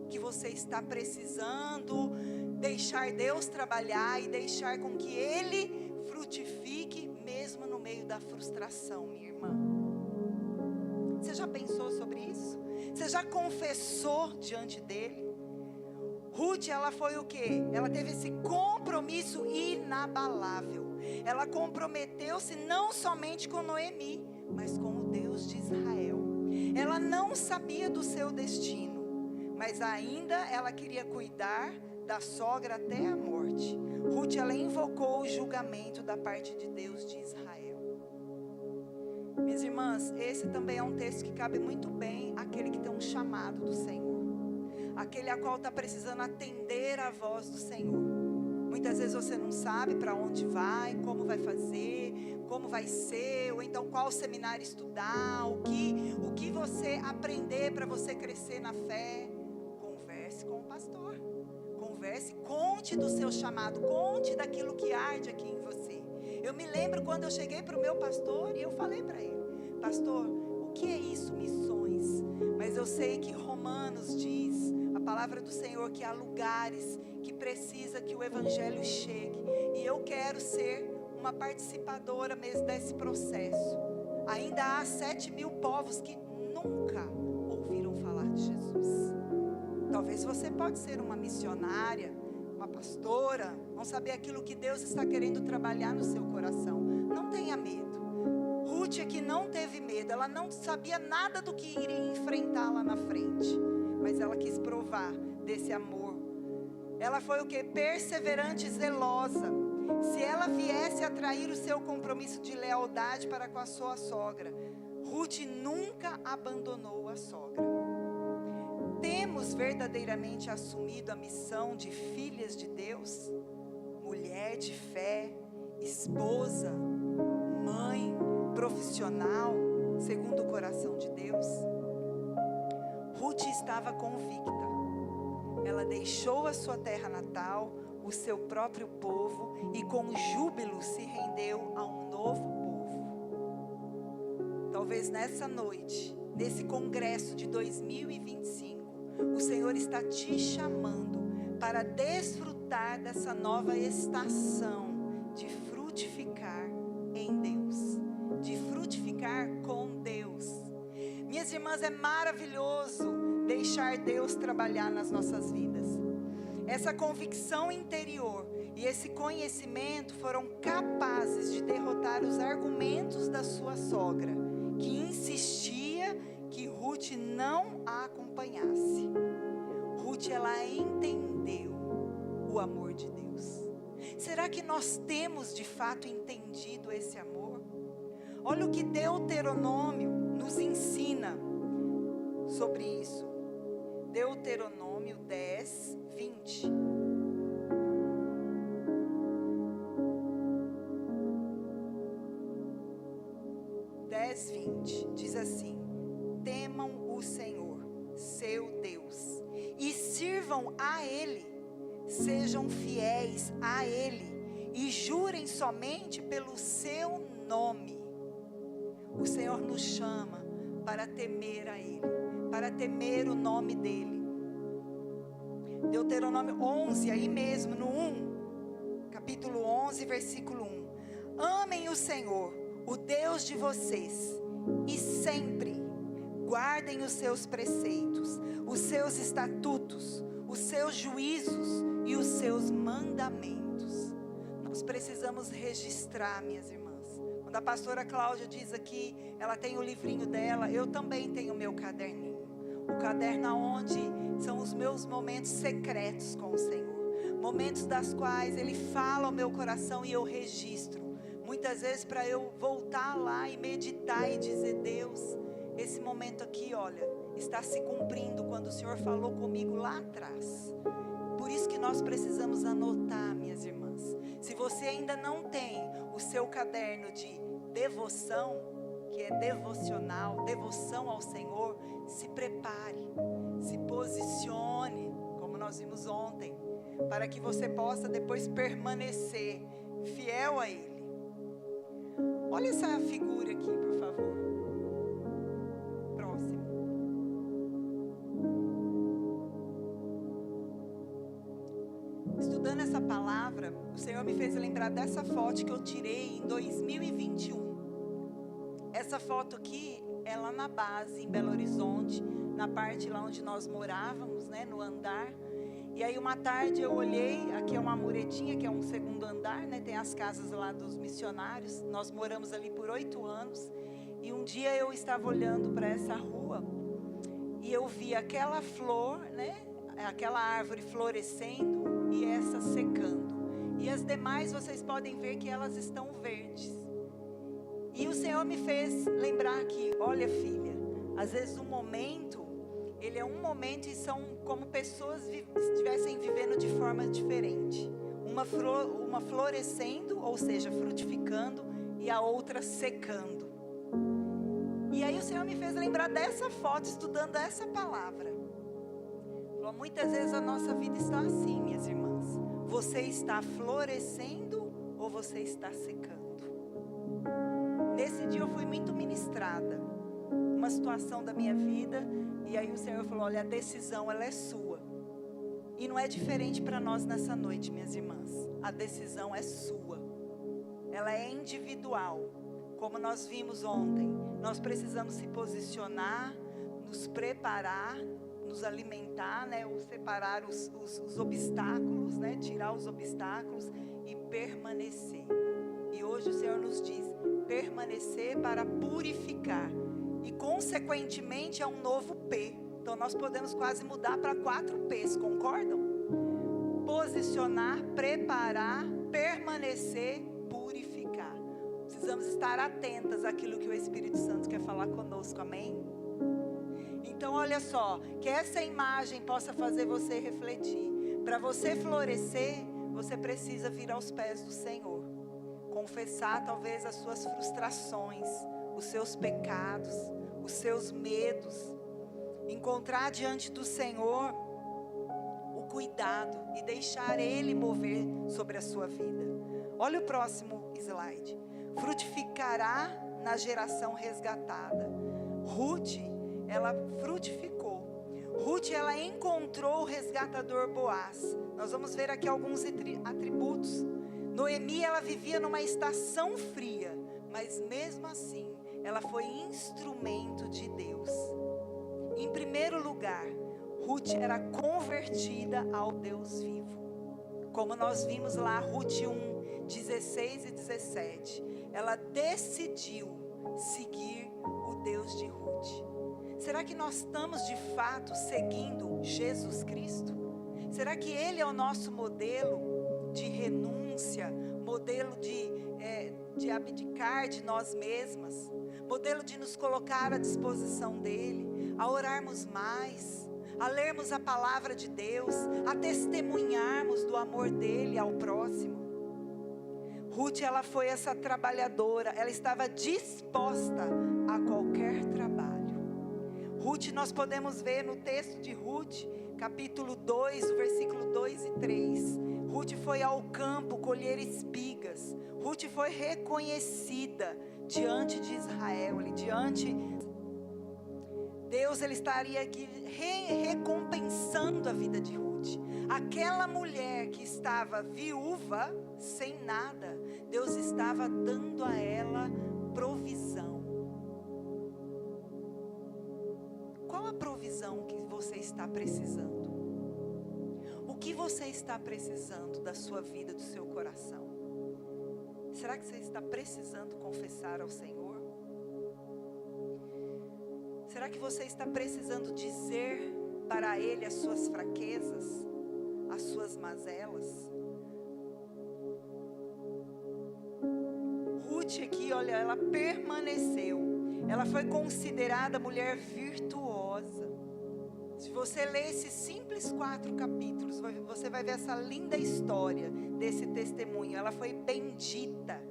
Que você está precisando deixar Deus trabalhar e deixar com que Ele frutifique mesmo no meio da frustração, minha irmã. Você já pensou sobre isso? Você já confessou diante dele? Ruth, ela foi o quê? Ela teve esse compromisso inabalável. Ela comprometeu-se não somente com Noemi, mas com o Deus de Israel. Ela não sabia do seu destino, mas ainda ela queria cuidar da sogra até a morte. Ruth, ela invocou o julgamento da parte de Deus de Israel. Minhas irmãs, esse também é um texto que cabe muito bem àquele que tem um chamado do Senhor, aquele a qual está precisando atender a voz do Senhor. Muitas vezes você não sabe para onde vai, como vai fazer, como vai ser, ou então qual seminário estudar, o que você aprender para você crescer na fé. Converse com o pastor, conte do seu chamado, conte daquilo que arde aqui em você. Eu me lembro quando eu cheguei para o meu pastor e eu falei para ele: pastor, o que é isso, missões? Mas eu sei que Romanos diz, a palavra do Senhor, que há lugares que precisa que o evangelho chegue. E eu quero ser uma participadora mesmo desse processo. Ainda há 7.000 povos que nunca ouviram falar de Jesus. Talvez você pode ser uma missionária, uma pastora, não saber aquilo que Deus está querendo trabalhar no seu coração. Não tenha medo. Ruth aqui não teve medo, ela não sabia nada do que iria enfrentar lá na frente, mas ela quis provar desse amor. Ela foi o que? Perseverante e zelosa. Se ela viesse a trair o seu compromisso de lealdade para com a sua sogra, Ruth nunca abandonou a sogra. Temos verdadeiramente assumido a missão de filhas de Deus? Mulher de fé, esposa, mãe, profissional, segundo o coração de Deus? Ruth estava convicta. Ela deixou a sua terra natal, o seu próprio povo, e com júbilo se rendeu a um novo povo. Talvez nessa noite, nesse congresso de 2025, o Senhor está te chamando para desfrutar dessa nova estação de frutificar em Deus, de frutificar com Deus. Minhas irmãs, é maravilhoso deixar Deus trabalhar nas nossas vidas. Essa convicção interior e esse conhecimento foram capazes de derrotar os argumentos da sua sogra, que insistia que Ruth não a acompanhasse. Ruth, ela entendeu o amor de Deus. Será que nós temos de fato entendido esse amor? Olha o que Deuteronômio nos ensina sobre isso. Deuteronômio 10, 20. Diz assim: temam o Senhor, seu Deus, e sirvam a Ele, sejam fiéis a Ele, e jurem somente pelo seu nome. O Senhor nos chama para temer a Ele, para temer o nome dEle. Deuteronômio 11, aí mesmo no 1, capítulo 11, versículo 1. Amem o Senhor, o Deus de vocês, e sempre guardem os seus preceitos, os seus estatutos, os seus juízos e os seus mandamentos. Nós precisamos registrar, minhas irmãs. Quando a pastora Cláudia diz aqui, ela tem o livrinho dela, eu também tenho o meu caderninho. O caderno onde são os meus momentos secretos com o Senhor. Momentos das quais Ele fala ao meu coração e eu registro. Muitas vezes para eu voltar lá e meditar e dizer: Deus, esse momento aqui, olha, está se cumprindo quando o Senhor falou comigo lá atrás. Por isso que nós precisamos anotar, minhas irmãs. Se você ainda não tem o seu caderno de devoção, que é devocional, devoção ao Senhor, se prepare, se posicione, como nós vimos ontem, para que você possa depois permanecer fiel a Ele. Olha essa figura aqui, por favor. Próximo. Estudando essa palavra, o Senhor me fez lembrar dessa foto que eu tirei em 2021. Essa foto aqui é lá na base, em Belo Horizonte, na parte lá onde nós morávamos, né, no andar. E aí uma tarde eu olhei, aqui é uma muretinha, que é um segundo andar, né, tem as casas lá dos missionários. Nós moramos ali por 8 anos. E um dia eu estava olhando para essa rua e eu vi aquela flor, né, aquela árvore florescendo e essa secando. E as demais vocês podem ver que elas estão verdes. E o Senhor me fez lembrar que, olha filha, às vezes um momento, ele é um momento e são como pessoas estivessem vivendo de forma diferente. Uma florescendo, ou seja, frutificando, e a outra secando. E aí o Senhor me fez lembrar dessa foto, estudando essa palavra. Falou, muitas vezes a nossa vida está assim, minhas irmãs. Você está florescendo ou você está secando? Nesse dia eu fui muito ministrada, uma situação da minha vida, e aí o Senhor falou, olha, a decisão ela é sua. E não é diferente para nós nessa noite, minhas irmãs. A decisão é sua. Ela é individual. Como nós vimos ontem, nós precisamos se posicionar, nos preparar, nos alimentar, né, ou separar os obstáculos, né, tirar os obstáculos e permanecer. E hoje o Senhor nos diz, permanecer para purificar. E consequentemente é um novo P. Então nós podemos quase mudar para 4 P's, concordam? Posicionar, preparar, permanecer, purificar. Precisamos estar atentas àquilo que o Espírito Santo quer falar conosco, amém? Então olha só, que essa imagem possa fazer você refletir. Para você florescer, você precisa vir aos pés do Senhor. Confessar talvez as suas frustrações, os seus pecados, os seus medos. Encontrar diante do Senhor o cuidado e deixar Ele mover sobre a sua vida. Olha o próximo slide. Frutificará na geração resgatada. Ruth, ela frutificou. Ruth, ela encontrou o resgatador Boaz. Nós vamos ver aqui alguns atributos. Noemi, ela vivia numa estação fria, mas mesmo assim, ela foi instrumento de Deus. Em primeiro lugar, Ruth era convertida ao Deus vivo. Como nós vimos lá, Ruth 1, 16 e 17. Ela decidiu seguir o Deus de Ruth. Será que nós estamos de fato seguindo Jesus Cristo? Será que Ele é o nosso modelo de renúncia, modelo de abdicar de nós mesmas, modelo de nos colocar à disposição dEle, a orarmos mais, a lermos a palavra de Deus, a testemunharmos do amor dele ao próximo. Ruth, ela foi essa trabalhadora, ela estava disposta a qualquer trabalho. Ruth, nós podemos ver no texto de Ruth, capítulo 2, versículo 2 e 3. Ruth foi ao campo colher espigas. Ruth foi reconhecida diante de Israel, Deus, ele estaria aqui recompensando a vida de Ruth. Aquela mulher que estava viúva, sem nada, Deus estava dando a ela provisão. Qual a provisão que você está precisando? O que você está precisando da sua vida, do seu coração? Será que você está precisando confessar ao Senhor? Será que você está precisando dizer para Ele as suas fraquezas, as suas mazelas? Ruth aqui, olha, ela permaneceu. Ela foi considerada mulher virtuosa. Se você ler esses simples 4 capítulos, você vai ver essa linda história desse testemunho. Ela foi bendita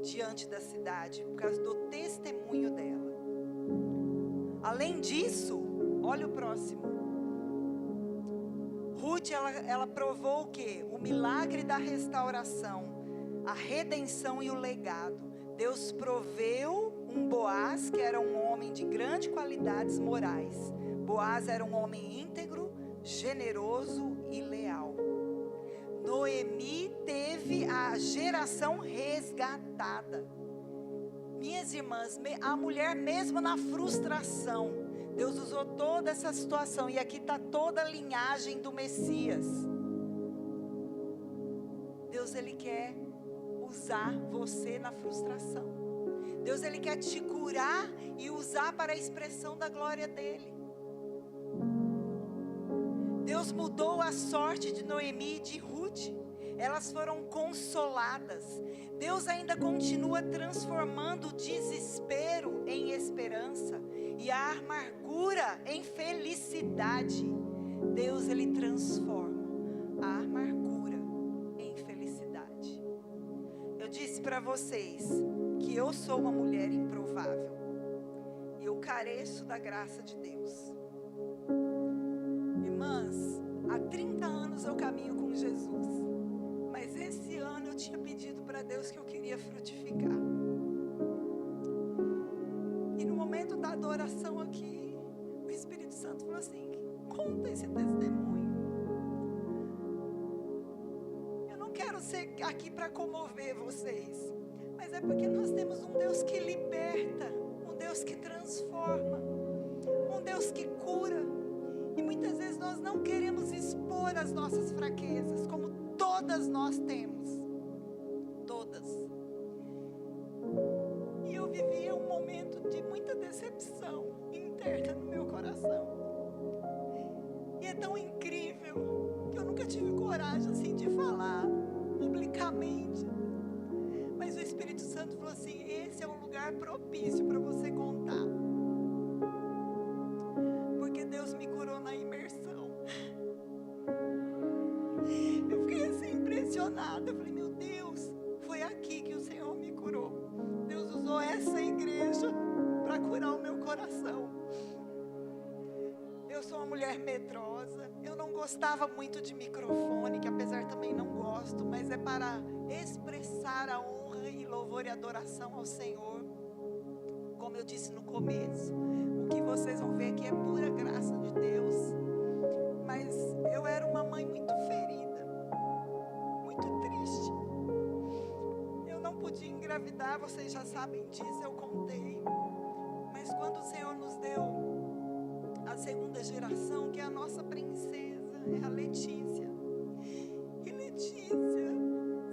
diante da cidade por causa do testemunho dela. Além disso, olha o próximo. Ruth, ela provou o quê? O milagre da restauração, a redenção e o legado. Deus proveu um Boaz, que era um homem de grandes qualidades morais. Boaz era um homem íntegro, generoso e leal. Noemi teve a geração resgatada. Minhas irmãs, a mulher mesmo na frustração, Deus usou toda essa situação. E aqui está toda a linhagem do Messias. Deus, Ele quer usar você na frustração. Deus, Ele quer te curar e usar para a expressão da glória dEle. Deus mudou a sorte de Noemi e de Ruth. Elas foram consoladas. Deus ainda continua transformando o desespero em esperança e a amargura em felicidade. Deus, Ele transforma a amargura em felicidade. Eu disse para vocês que eu sou uma mulher improvável. Eu careço da graça de Deus. Irmãs, há 30 anos eu caminho com Jesus. Mas esse ano eu tinha pedido para Deus que eu queria frutificar. E no momento da adoração aqui, o Espírito Santo falou assim: conta esse testemunho. Eu não quero ser aqui para comover vocês, mas é porque nós temos um Deus que liberta, um Deus que transforma, um Deus que cura. E muitas vezes nós não queremos expor as nossas fraquezas, como todas nós temos. Todas. E eu vivia um momento de muita decepção interna no meu coração. E é tão incrível que eu nunca tive coragem assim de falar publicamente. Mas o Espírito Santo falou assim: esse é um lugar propício para você contar. Porque Deus me curou na imersão. Eu fiquei assim impressionada. Eu falei: meu Deus, foi aqui que o Senhor me curou. Deus usou essa igreja para curar o meu coração. Eu sou uma mulher medrosa. Eu não gostava muito de microfone, que apesar também não gosto, mas é para expressar a honra e louvor e adoração ao Senhor. Como eu disse no começo, o que vocês vão ver aqui é pura graça de Deus. Mas eu era uma mãe muito ferida, muito triste. Eu não podia engravidar, vocês já sabem disso, eu contei. Mas quando o Senhor nos deu a segunda geração, que é a nossa princesa, é a Letícia. E Letícia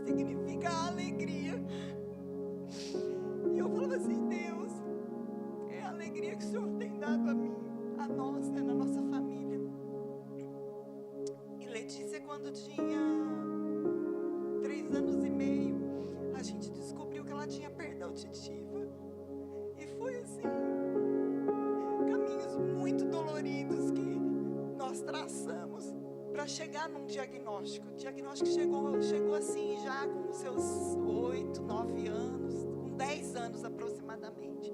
significa alegria. E eu falava assim: Deus, é a alegria que o Senhor tem dado a mim, a nós, na nossa família. E Letícia, quando tinha 3 anos e meio, a gente descobriu que ela tinha perda auditiva. E foi assim, caminhos muito doloridos que traçamos para chegar num diagnóstico. O diagnóstico chegou assim já com seus 8, 9 anos, com 10 anos aproximadamente.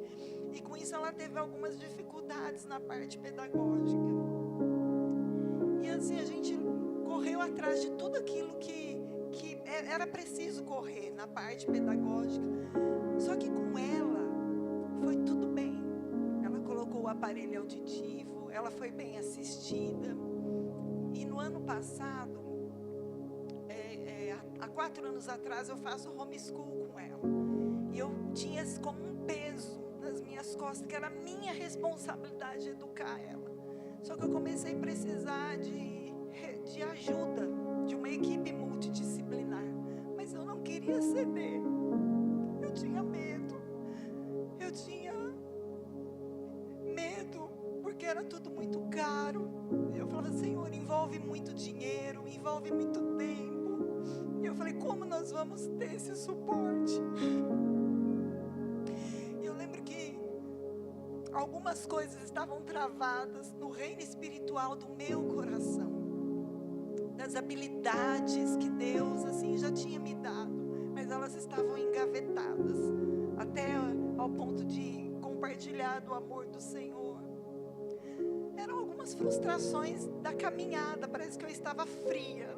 E com isso ela teve algumas dificuldades na parte pedagógica. E assim a gente correu atrás de tudo aquilo que era preciso correr na parte pedagógica. Só que com ela foi tudo bem. Ela colocou o aparelho auditivo, ela foi bem assistida. E no ano passado, há 4 anos atrás, eu faço homeschool com ela. E eu tinha como um peso nas minhas costas, que era minha responsabilidade educar ela. Só que eu comecei a precisar de ajuda, de uma equipe multidisciplinar. Mas eu não queria ceder. Eu tinha medo. Eu tinha medo, porque era tudo muito caro. Eu falava, Senhor, envolve muito dinheiro, envolve muito tempo. E eu falei, como nós vamos ter esse suporte? E eu lembro que algumas coisas estavam travadas no reino espiritual do meu coração. Das habilidades que Deus assim já tinha me dado, mas elas estavam engavetadas, até ao ponto de compartilhar do amor do Senhor. Eram algumas frustrações da caminhada, parece que eu estava fria.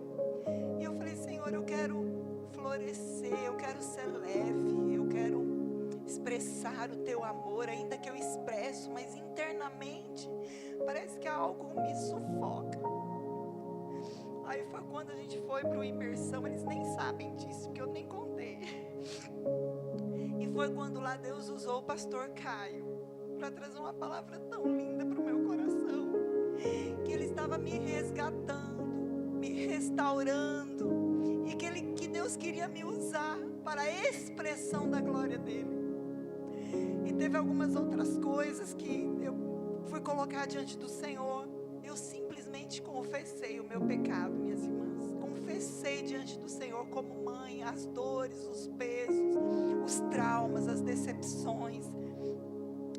E eu falei, Senhor, eu quero florescer, eu quero ser leve, eu quero expressar o teu amor, ainda que eu expresso, mas internamente parece que algo me sufoca. Aí foi quando a gente foi para o imersão, eles nem sabem disso, porque eu nem contei. E foi quando lá Deus usou o pastor Caio para trazer uma palavra tão linda para o meu coração, que ele estava me resgatando, me restaurando, e que Deus queria me usar para a expressão da glória dele. E teve algumas outras coisas que eu fui colocar diante do Senhor. Eu simplesmente confessei o meu pecado, minhas irmãs. Confessei diante do Senhor como mãe as dores, os pesos, os traumas, as decepções.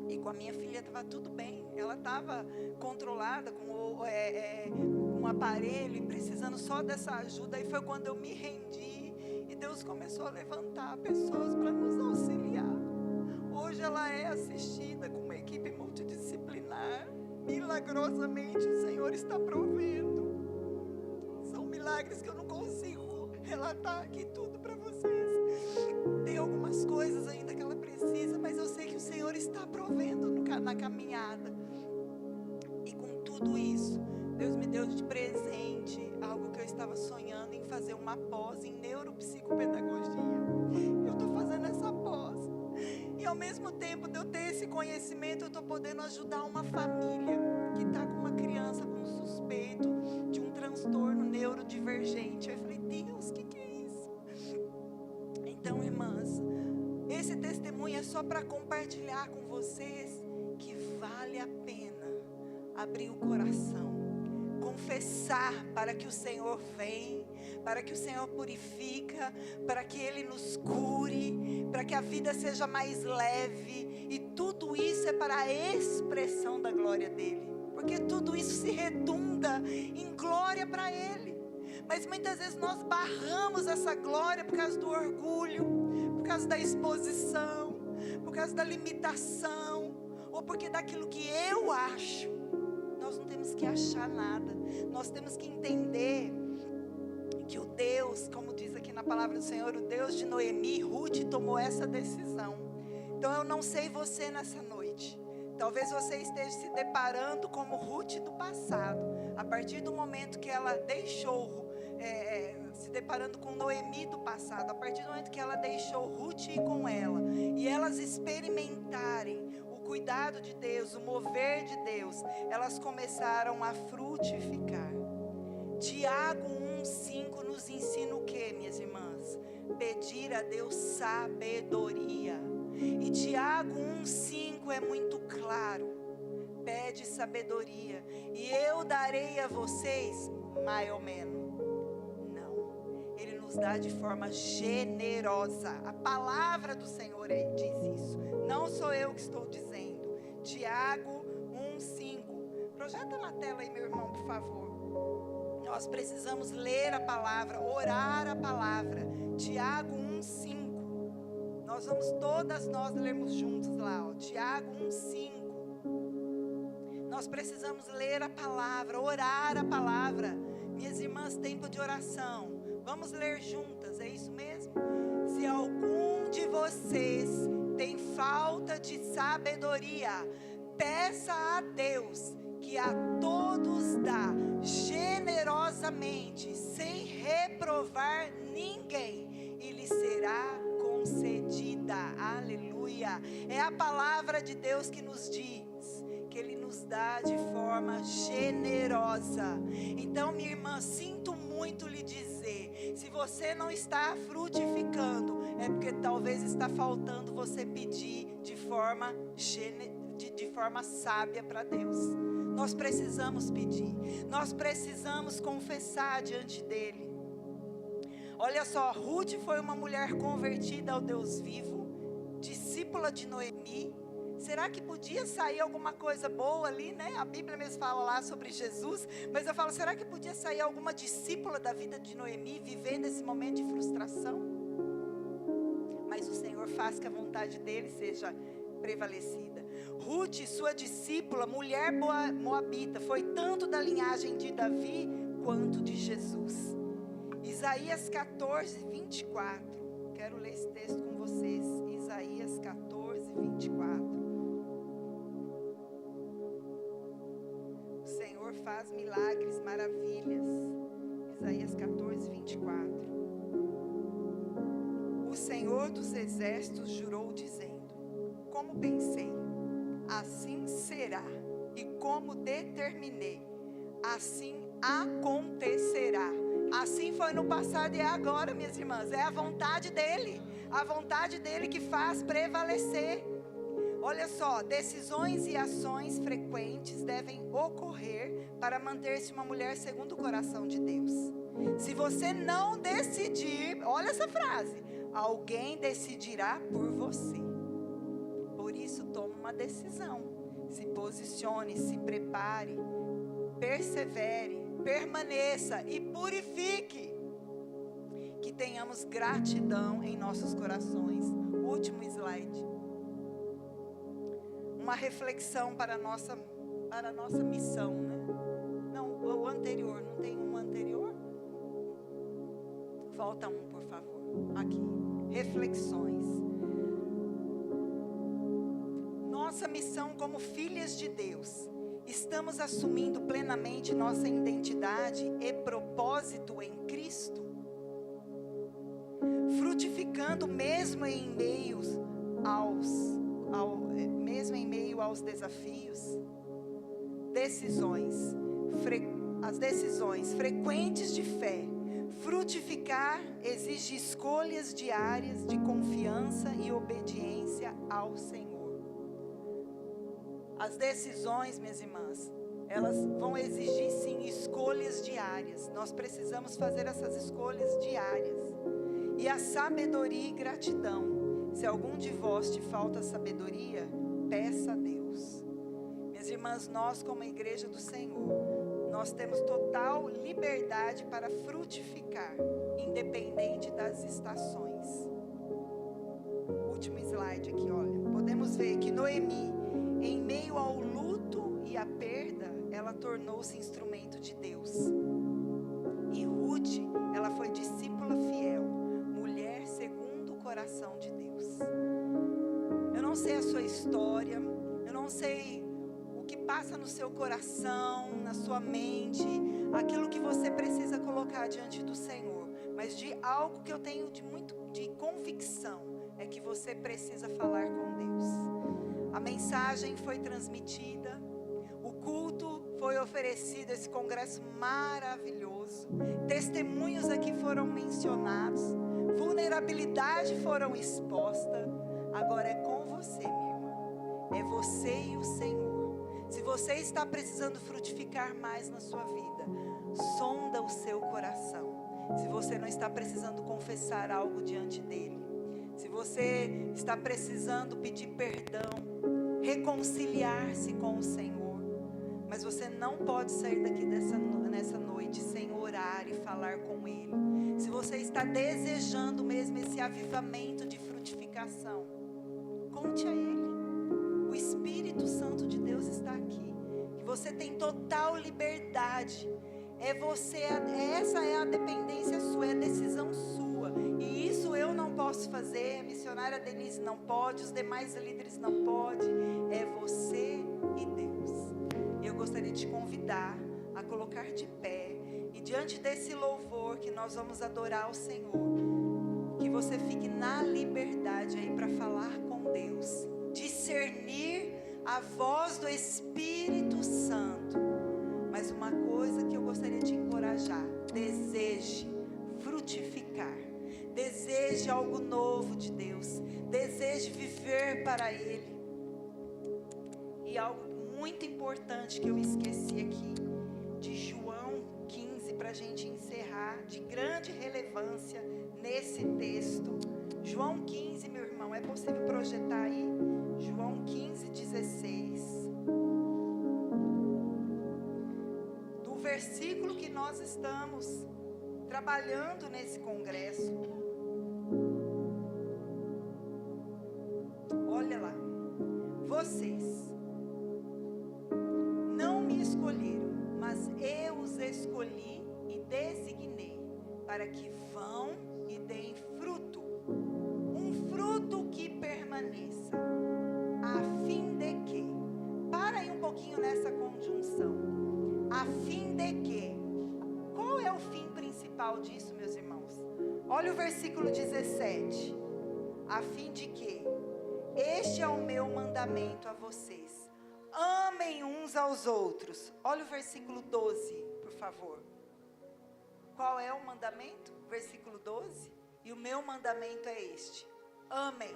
E com a minha filha estava tudo bem. Ela estava controlada com um aparelho e precisando só dessa ajuda. E foi quando eu me rendi e Deus começou a levantar pessoas para nos auxiliar. Hoje ela é assistida com uma equipe multidisciplinar. Milagrosamente o Senhor está provendo. São milagres que eu não consigo relatar aqui tudo para vocês. Tem algumas coisas ainda que ela precisa, mas eu sei que o Senhor está provendo na caminhada. E com tudo isso, Deus me deu de presente algo que eu estava sonhando em fazer, uma pós em neuropsicopedagogia. Eu estou fazendo essa pós. E ao mesmo tempo de eu ter esse conhecimento, eu estou podendo ajudar uma família que está com uma criança com suspeito de um transtorno neurodivergente. Aí eu falei, Deus, o que é isso? Então, irmãs, esse testemunho é só para compartilhar com vocês que vale a pena abrir o coração, confessar para que o Senhor vem, para que o Senhor purifica, para que Ele nos cure, para que a vida seja mais leve. E tudo isso é para a expressão da glória dEle, porque tudo isso se redunda em glória para Ele. Mas muitas vezes nós barramos essa glória por causa do orgulho, por causa da exposição, por causa da limitação, ou porque daquilo que eu acho. Nós não temos que achar nada. Nós temos que entender que o Deus, como diz aqui na palavra do Senhor, o Deus de Noemi, Ruth tomou essa decisão. Então eu não sei você nessa noite. Talvez você esteja se deparando como Ruth do passado. A partir do momento que ela deixou, se deparando com Noemi do passado. A partir do momento que ela deixou Ruth ir com ela. E elas experimentarem cuidado de Deus, o mover de Deus, elas começaram a frutificar. Tiago 1:5 nos ensina o que, minhas irmãs? Pedir a Deus sabedoria. E Tiago 1:5 é muito claro. Pede sabedoria e eu darei a vocês mais ou menos. Não, Ele nos dá de forma generosa. A palavra do Senhor diz isso. Não sou eu que estou dizendo. Tiago 1:5. Projeta na tela aí, meu irmão, por favor. Nós precisamos ler a palavra, orar a palavra. Tiago 1:5. Todas nós lermos juntos lá, ó. Tiago 1:5. Nós precisamos ler a palavra, orar a palavra. Minhas irmãs, tempo de oração. Vamos ler juntas, é isso mesmo? Se algum de vocês tem falta de sabedoria, peça a Deus, que a todos dá generosamente, sem reprovar ninguém, e lhe será concedida. Aleluia. É a palavra de Deus que nos diz que Ele nos dá de forma generosa. Então, minha irmã, sinto muito lhe dizer, se você não está frutificando, é porque talvez está faltando você pedir de forma sábia para Deus. Nós precisamos pedir, nós precisamos confessar diante dEle. Olha só, Ruth foi uma mulher convertida ao Deus vivo, discípula de Noemi. Será que podia sair alguma coisa boa ali, né? A Bíblia mesmo fala lá sobre Jesus, mas eu falo, será que podia sair alguma discípula da vida de Noemi vivendo esse momento de frustração? Mas o Senhor faz que a vontade dEle seja prevalecida. Ruth, sua discípula, mulher moabita, foi tanto da linhagem de Davi quanto de Jesus. Isaías 14:24. Quero ler esse texto com vocês. Isaías 14:24. O Senhor faz milagres, maravilhas. Isaías 14:24. O Senhor dos exércitos jurou dizendo: como pensei, assim será, e como determinei, assim acontecerá. Assim foi no passado e é agora, minhas irmãs. É a vontade dEle que faz prevalecer. Olha só, decisões e ações frequentes devem ocorrer para manter-se uma mulher segundo o coração de Deus. Se você não decidir, olha essa frase, alguém decidirá por você. Por isso, tome uma decisão. Se posicione, se prepare, persevere, permaneça e purifique. Que tenhamos gratidão em nossos corações. Último slide. Uma reflexão para a nossa missão, né? Não, o anterior, não tem um anterior? Volta um, por favor. Aqui. Reflexões. Nossa missão como filhas de Deus. Estamos assumindo plenamente nossa identidade e propósito em Cristo? Frutificando mesmo em meio aos desafios? As decisões frequentes de fé. Frutificar exige escolhas diárias de confiança e obediência ao Senhor. As decisões, minhas irmãs, elas vão exigir sim escolhas diárias. Nós precisamos fazer essas escolhas diárias. E a sabedoria e gratidão. Se algum de vós te falta sabedoria, peça a Deus. Minhas irmãs, nós como igreja do Senhor, nós temos total liberdade para frutificar, independente das estações. Último slide aqui, olha. Podemos ver que Noemi, em meio ao luto e à perda, ela tornou-se instrumento de Deus. E Ruth, ela foi discípula fiel, mulher segundo o coração de Deus. Eu não sei a sua história, eu não sei o que passa no seu coração, na sua mente, aquilo que você precisa colocar diante do Senhor. Mas de algo que eu tenho de convicção, é que você precisa falar com Deus. A mensagem foi transmitida, o culto foi oferecido, esse congresso maravilhoso. Testemunhos aqui foram mencionados, vulnerabilidade foram expostas. Agora é com você, minha irmã. É você e o Senhor. Se você está precisando frutificar mais na sua vida, sonda o seu coração. Se você não está precisando confessar algo diante dele, se você está precisando pedir perdão, reconciliar-se com o Senhor, Mas você não pode sair daqui nessa noite sem orar e falar com Ele. Se você está desejando mesmo esse avivamento de frutificação, conte a Ele. O Espírito Santo de Deus está aqui. Que você tem total liberdade. Essa é a dependência sua, é a decisão sua. E isso eu não posso fazer, a missionária Denise não pode, os demais líderes não podem. É você e Deus. Eu gostaria de te convidar a colocar de pé. E diante desse louvor que nós vamos adorar o Senhor, que você fique na liberdade aí para falar com Deus. Discernir a voz do Espírito Santo. Mas uma coisa que eu gostaria de te encorajar: deseje frutificar, deseje algo novo de Deus, deseje viver para Ele. E algo muito importante que eu esqueci aqui, de João 15, para a gente encerrar, de grande relevância nesse texto. João 15, meu irmão, é possível projetar aí? João 15, 16. Versículo que nós estamos trabalhando nesse congresso. Olha lá. Vocês não me escolheram, mas eu os escolhi e designei para que vão e deem fruto, um fruto que permaneça, a fim de que, para aí um pouquinho nessa conjunção, a fim de que, qual é o fim principal disso, meus irmãos? Olha o versículo 17, a fim de que, este é o meu mandamento a vocês, amem uns aos outros. Olha o versículo 12, por favor. Qual é o mandamento? Versículo 12, e o meu mandamento é este: amem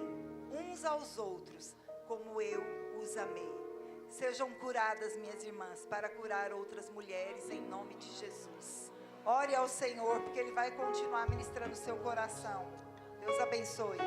uns aos outros, como eu os amei. Sejam curadas, minhas irmãs, para curar outras mulheres, em nome de Jesus. Ore ao Senhor, porque Ele vai continuar ministrando o seu coração. Deus abençoe.